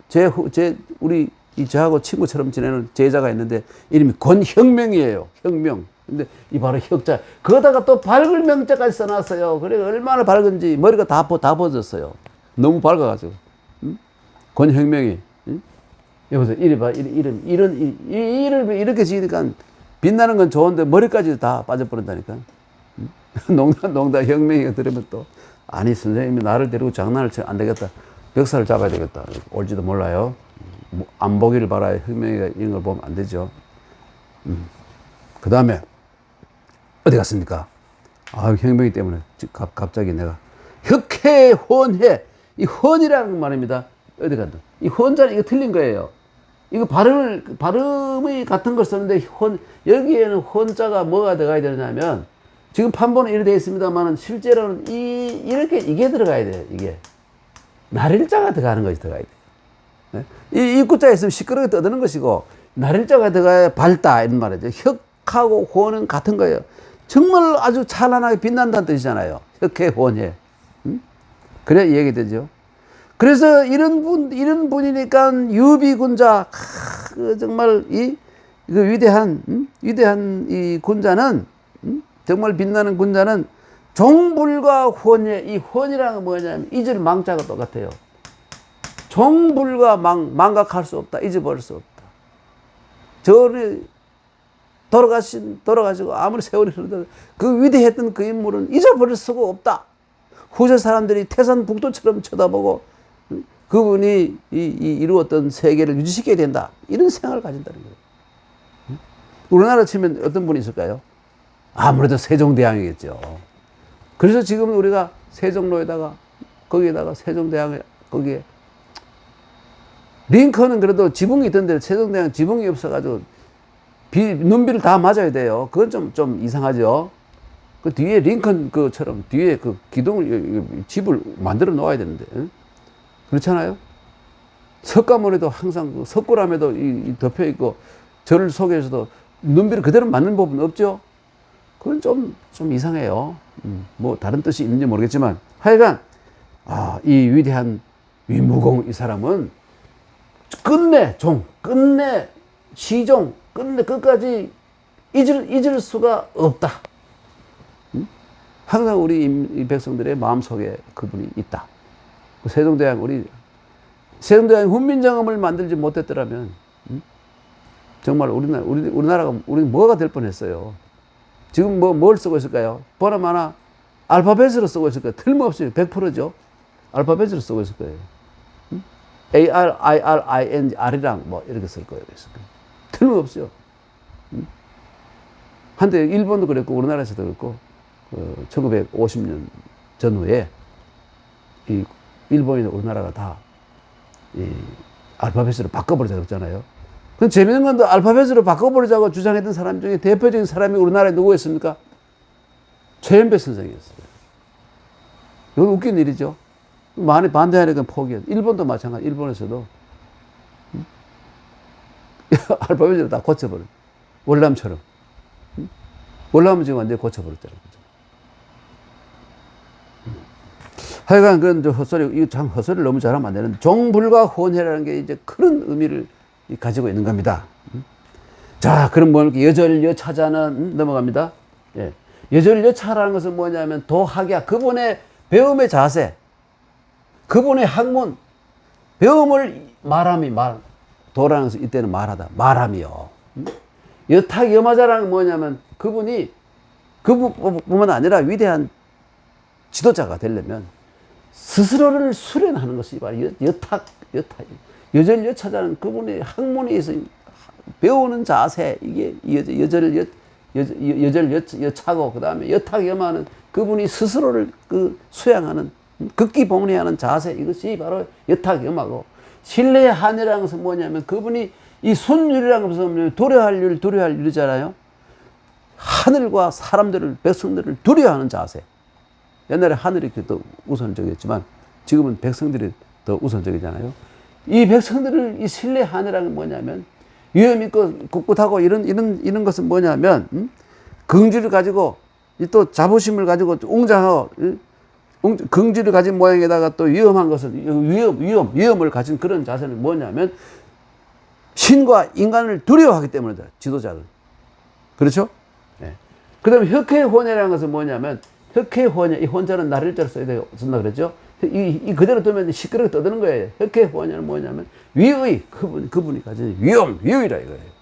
저하고 친구처럼 지내는 제자가 있는데, 이름이 권혁명이에요. 혁명. 근데 이 바로 혁자. 거기다가 또 밝을 명자까지 써놨어요. 그래, 얼마나 밝은지 머리가 다 벗었어요. 너무 밝아가지고. 응? 권혁명이. 응? 여기서 이리 봐, 이름을 이렇게 지으니까 빛나는 건 좋은데 머리까지 다 빠져버린다니까. 농담 혁명이가 들으면 또, 아니, 선생님이 나를 데리고 장난을 쳐. 안 되겠다. 멱살을 잡아야 되겠다. 올지도 몰라요. 안 보기를 바라요. 혁명이가 이런 걸 보면 안 되죠. 그 다음에, 어디 갔습니까? 혁명이 때문에 갑자기 내가. 혁해혼해. 이 혼이라는 말입니다. 어디 갔다. 이 혼자는 이거 틀린 거예요. 이거 발음이 같은 걸 썼는데, 여기에는 혼자가 뭐가 들어가야 되냐면, 지금 판본은 이렇게 되어 있습니다만, 실제로는 이게 들어가야 돼요, 이게. 날일자가 들어가는 것이 들어가야 돼요. 이 구자에 있으면 시끄럽게 떠드는 것이고, 날일자가 들어가야 밝다, 이런 말이죠. 혁하고 혼은 같은 거예요. 정말 아주 찬란하게 빛난다는 뜻이잖아요. 혁해, 혼해. 그래야 이해가 되죠. 그래서 이런 분이니까 유비군자, 정말 그 위대한 이 군자는, 정말 빛나는 군자는 종불과 혼예, 이 혼이라는 건 뭐냐면 잊을 망자가 똑같아요. 종불과 망각할 수 없다. 잊어버릴 수 없다. 저를 돌아가시고 아무리 세월이 흐르도 그 위대했던 그 인물은 잊어버릴 수가 없다. 후세 사람들이 태산북도처럼 쳐다보고 그분이 이루었던 세계를 유지시켜야 된다. 이런 생각을 가진다는 거예요. 우리나라 치면 어떤 분이 있을까요? 아무래도 세종대왕이겠죠. 그래서 지금 우리가 세종로에다가 거기에다가 세종대왕에 거기에 링컨은 그래도 지붕이 있던데 세종대왕 지붕이 없어가지고 눈비를 다 맞아야 돼요. 그건 좀 이상하죠. 그 뒤에 링컨 그처럼 뒤에 그 기둥을, 집을 만들어 놓아야 되는데. 응? 그렇잖아요? 석가모니도 항상 그 석굴암에도 이 덮여 있고 절 속에서도 눈비를 그대로 맞는 법은 없죠? 그건 좀 이상해요. 뭐 다른 뜻이 있는지 모르겠지만 하여간, 이 위대한 위무공 이 사람은 끝내 종, 끝내 시종, 끝내 끝까지 잊을 수가 없다. 항상 우리 이 백성들의 마음속에 그분이 있다. 세종대왕 훈민정음을 만들지 못했더라면 정말 우리나라가 뭐가 될 뻔했어요. 지금 뭘 쓰고 있을까요? 보나마나 알파벳으로 쓰고 있을 거예요. 틀림없이 100%죠. 알파벳으로 쓰고 있을 거예요. AR, IR, IN, R이랑 뭐 이렇게 쓸 거예요. 틀림없죠. 한때 일본도 그랬고 우리나라에서도 그랬고 1950년 전후에 이 일본이나 우리나라가 다 이 알파벳으로 바꿔버리자고 했잖아요. 근데 재밌는 건 알파벳으로 바꿔버리자고 주장했던 사람 중에 대표적인 사람이 우리나라에 누구였습니까? 최연배 선생이었어요. 이건 웃긴 일이죠. 많이 반대하니까 포기했어요. 일본도 마찬가지. 일본에서도 알파벳으로 다 고쳐버려요. 월남처럼. 월남은 지금 완전히 고쳐버렸잖아요. 하여간 그건 헛소리, 이거 참 헛소리를 너무 잘하면 안 되는, 종불과 혼회라는 게 이제 그런 의미를 가지고 있는 겁니다. 자, 그럼 뭡니까? 여절여차자는, 넘어갑니다. 예. 여절여차라는 것은 뭐냐면 도학야, 그분의 배움의 자세, 그분의 학문, 배움을 도라는 것은 이때는 말하다, 말함이요. 여탁여마자라는 건 뭐냐면 그분뿐만 아니라 위대한 지도자가 되려면 스스로를 수련하는 것이 바로 여절여차자는 그분의 학문에 의해서 배우는 자세, 이게 여절여차고, 그 다음에 여탁여마는 그분이 스스로를 수양하는, 극기봉리하는 자세, 이것이 바로 여탁여마고, 신뢰한이라는 것은 뭐냐면 그분이 이 순율이라는 것은 도래할 율이잖아요. 하늘과 사람들을, 백성들을 두려워하는 자세. 옛날에 하늘이 더 우선적이었지만 지금은 백성들이 더 우선적이잖아요. 이 백성들을 이 신뢰하느라는 건 뭐냐면, 위험 있고 꿋꿋하고 이런 것은 뭐냐면, 긍지를 가지고 또 자부심을 가지고 웅장하고 긍지를 가진 모양에다가 또 위험한 것은 위험을 가진 그런 자세는 뭐냐면 신과 인간을 두려워하기 때문이다. 지도자들. 그렇죠? 네. 그 다음에 혁해혼회라는 것은 뭐냐면, 혁해혼회, 이 혼자는 나를자로 쓴다 그랬죠? 이 그대로 두면 시끄럽게 떠드는 거예요. 혁해혼회는 뭐냐면 위의, 그분이 가진 위의라 이거예요.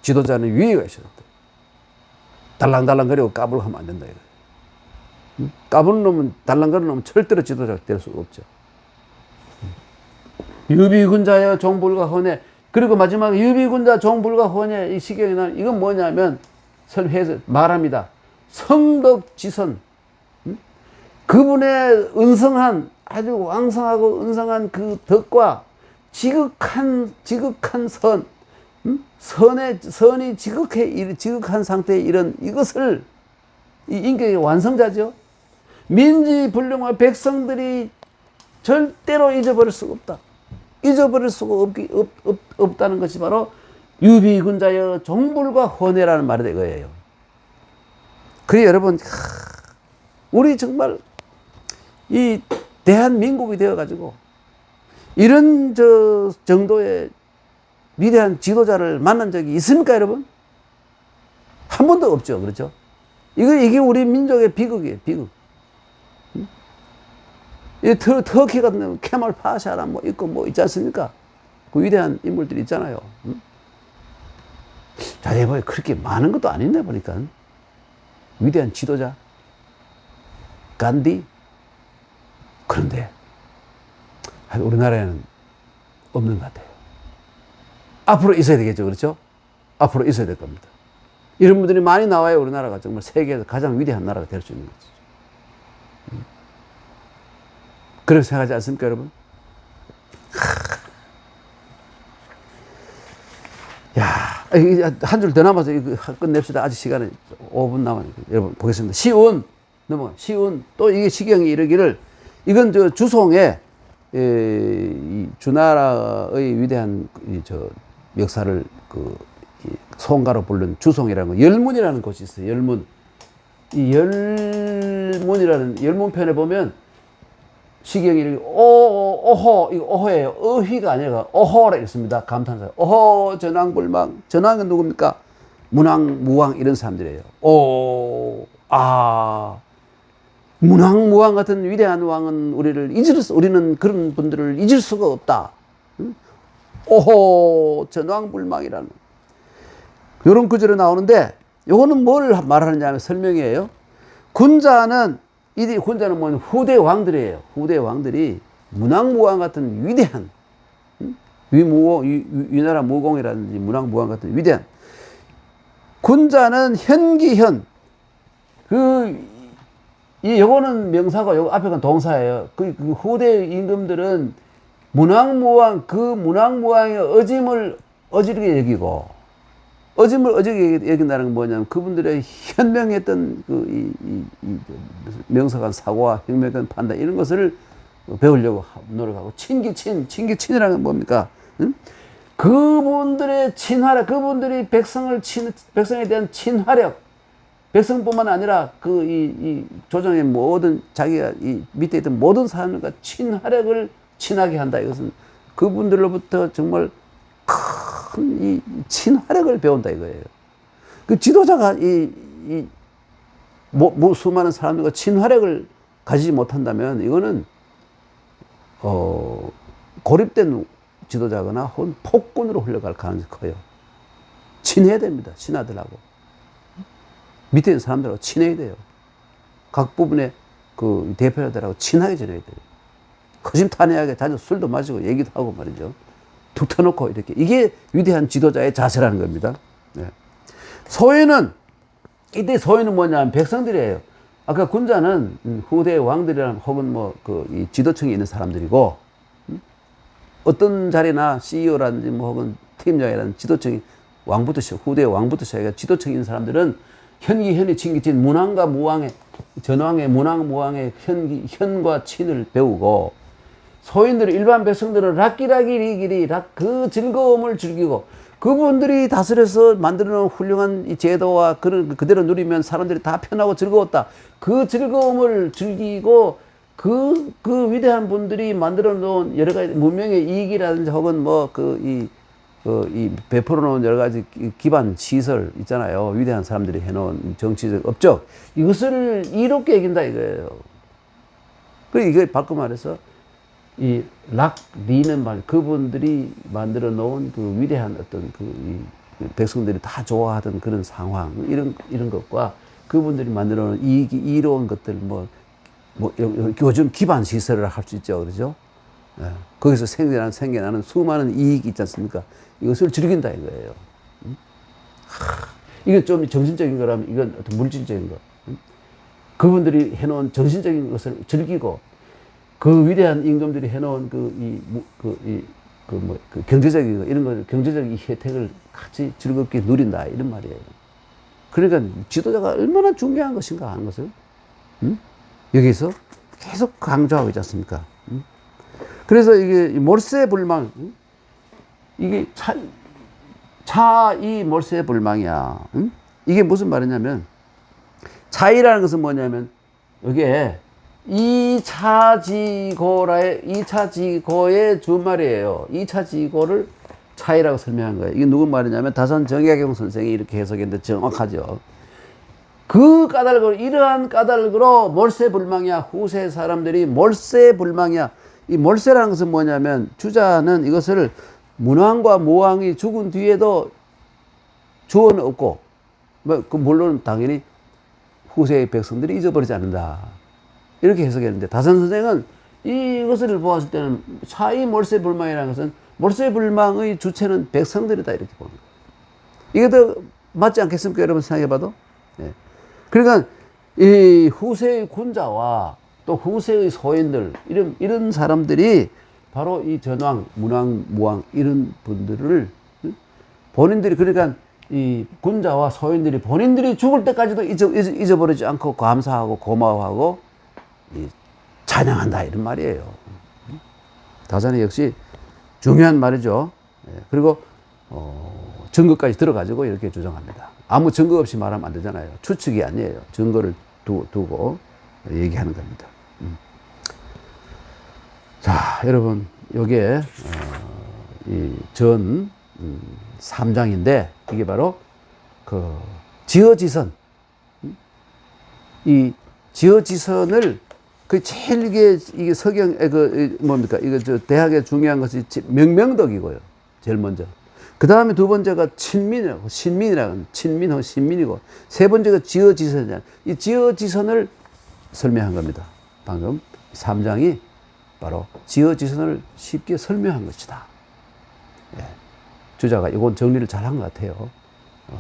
지도자는 위의가 있어야 된다. 달랑달랑거리고 까불고 하면 안 된다 이거예요. 까부는 놈은, 달랑거리는 놈은 절대로 지도자가 될 수가 없죠. 유비군자여 종불가 혼회. 그리고 마지막에 유비군자 종불가 혼회, 이 시경에 나오는 이건 뭐냐면 설회에서 말합니다. 성덕지선, 그분의 은성한, 아주 왕성하고 은성한 그 덕과 지극한 선, 선이 지극한 상태에 이런 이것을, 이 인격의 완성자죠. 민지불능과 백성들이 절대로 잊어버릴 수가 없다. 잊어버릴 수가 없다는 것이 바로 유비군자여 종불과 혼회라는 말이 되거예요. 그래 여러분, 우리 정말 이 대한민국이 되어가지고 이런 정도의 위대한 지도자를 만난 적이 있습니까, 여러분? 한 번도 없죠, 그렇죠? 이게 우리 민족의 비극이에요, 비극. 이 터키 같은 케말 파샤라 뭐 있고 뭐 있지 않습니까? 그 위대한 인물들이 있잖아요. 자, 이번에 그렇게 많은 것도 아닌데 보니까 위대한 지도자 간디. 그런데 우리나라에는 없는 것 같아요. 앞으로 있어야 되겠죠, 그렇죠? 앞으로 있어야 될 겁니다. 이런 분들이 많이 나와야 우리나라가 정말 세계에서 가장 위대한 나라가 될 수 있는 거죠. 그렇게 생각하지 않습니까, 여러분? 야, 한 줄 더 남아서 이거 끝냅시다. 아직 시간이 5분 남았는데. 여러분, 보겠습니다. 시운, 넘어가. 시운, 또 이게 시경이 이르기를, 이건 저 주송에, 이 주나라의 위대한 역사를 송가로 부른 주송이라는 거, 열문이라는 곳이 있어요. 열문. 이 열문이라는, 열문편에 보면, 시경이 이렇게, 어허, 이거 어허예요. 어휘가 아니라, 어허라 있습니다. 감탄사. 어허, 전왕불망. 전왕은 누굽니까? 문왕, 무왕, 이런 사람들이에요. 문왕, 무왕 같은 위대한 왕은 우리는 그런 분들을 잊을 수가 없다. 응? 어허, 전왕불망이라는. 이런 구절이 나오는데, 요거는 뭘 말하느냐 하면 설명이에요. 군자는 뭐냐, 후대 왕들이에요. 후대 왕들이 문왕무왕 같은 위대한, 위나라 무공이라든지 문왕무왕 같은 위대한. 군자는 현기현. 요거는 명사고, 요거 앞에 건 동사예요. 그 후대 임금들은 문왕무왕의 어지르게 여기고, 어지르게 여긴다는 건 뭐냐면 그분들의 현명했던 명석한 사고와 현명한 판단 이런 것을 배우려고 노력하고, 친기친이라는 건 뭡니까? 응? 그분들의 친화력, 그분들이 백성에 대한 친화력, 백성뿐만 아니라 이 조정의 모든 자기가 이 밑에 있던 모든 사람들과 친화력을 친하게 한다. 이것은 그분들로부터 정말 큰 이 친화력을 배운다 이거예요. 그 지도자가 수많은 사람들과 친화력을 가지지 못한다면 이거는 고립된 지도자거나 혹은 폭군으로 흘러갈 가능성이 커요. 친해야 됩니다. 신하들하고 밑에 있는 사람들하고 친해야 돼요. 각 부분의 그 대표자들하고 친하게 지내야 돼요. 허심탄회하게 자주 술도 마시고 얘기도 하고 말이죠. 툭 터놓고 이렇게. 이게 위대한 지도자의 자세라는 겁니다. 네. 이때 소인은 뭐냐면 백성들이에요. 아까 군자는 후대 왕들이랑 혹은 이 지도층에 있는 사람들이고, 어떤 자리나 CEO라든지 혹은 팀장이라든지 지도층이 후대 왕부터 시작해서 지도층에 있는 사람들은 현기, 친기친, 문왕과 무왕의, 전왕의 문왕, 무왕의 현과 친을 배우고, 소인들은 일반 백성들은 락기라기리기리 그 즐거움을 즐기고, 그분들이 다스려서 만들어 놓은 훌륭한 이 제도와 그대로 누리면 사람들이 다 편하고 즐거웠다. 그 즐거움을 즐기고 그 위대한 분들이 만들어 놓은 여러 가지 문명의 이익이라든지 혹은 베풀어 놓은 여러 가지 기반 시설 있잖아요. 위대한 사람들이 해놓은 정치적 업적, 이것을 이롭게 여긴다 이거예요. 이게 바꿔 말해서 리는 그분들이 만들어 놓은 그 위대한 어떤 백성들이 다 좋아하던 그런 상황, 이런 것과 그분들이 만들어 놓은 이로운 것들, 요즘 기반 시설을 할 수 있죠. 그러죠? 예. 거기서 생겨나는 수많은 이익이 있지 않습니까? 이것을 즐긴다 이거예요. 이건 좀 정신적인 거라면 이건 어떤 물질적인 거. 그분들이 해놓은 정신적인 것을 즐기고, 그 위대한 임금들이 해놓은 경제적인 거, 이런 거, 경제적인 혜택을 같이 즐겁게 누린다, 이런 말이에요. 그러니까 지도자가 얼마나 중요한 것인가 하는 것을, 여기서 계속 강조하고 있지 않습니까? 그래서 이게 몰세불망, 이게 이 몰세불망이야. 이게 무슨 말이냐면, 차이라는 것은 뭐냐면, 이게 2차 지고의 주말이에요. 2차 지고를 차이라고 설명한 거예요. 이게 누구 말이냐면 다산 정약용 선생이 이렇게 해석했는데 정확하죠. 이러한 까닭으로 몰세불망이야. 후세 사람들이 몰세불망이야. 이 몰세라는 것은 뭐냐면, 주자는 이것을 문왕과 무왕이 죽은 뒤에도 주어는 없고, 물론 당연히 후세의 백성들이 잊어버리지 않는다. 이렇게 해석했는데, 다산 선생은 이것을 보았을 때는 차이 몰세불망이라는 것은 몰세불망의 주체는 백성들이다, 이렇게 보는 거예요. 이게 더 맞지 않겠습니까? 여러분 생각해봐도. 네. 그러니까 이 후세의 군자와 또 후세의 소인들, 이런 사람들이 바로 이 전왕, 문왕, 무왕 이런 분들을 본인들이, 그러니까 이 군자와 소인들이 본인들이 죽을 때까지도 잊어버리지 않고 감사하고 고마워하고 찬양한다 이런 말이에요. 다산이 역시 중요한 말이죠. 그리고 증거까지 들어가지고 이렇게 주장합니다. 아무 증거 없이 말하면 안 되잖아요. 추측이 아니에요. 증거를 두고 얘기하는 겁니다. 자, 여러분, 요게 전 3장인데 이게 바로 그 지어지선, 이 지어지선을 그 제일 이게 서경 뭡니까 이거 저 대학의 중요한 것이 명명덕이고요. 제일 먼저. 그 다음에 두 번째가 친민이라고 친민하고 신민이고 세 번째가 지어지선이야. 이 지어지선을 설명한 겁니다. 방금 3장이 바로 지어지선을 쉽게 설명한 것이다. 예. 주자가 이건 정리를 잘한 것 같아요.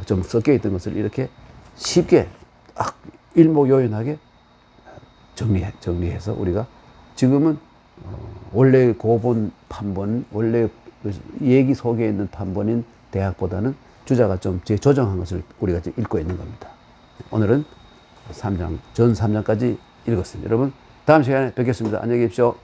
좀 섞여 있던 것을 이렇게 쉽게 딱 일목요연하게 정리해서 우리가 지금은 원래 고본 판본, 원래 얘기 속에 있는 판본인 대학보다는 주자가 좀 재조정한 것을 우리가 지금 읽고 있는 겁니다. 오늘은 전 3장까지 읽었습니다. 여러분, 다음 시간에 뵙겠습니다. 안녕히 계십시오.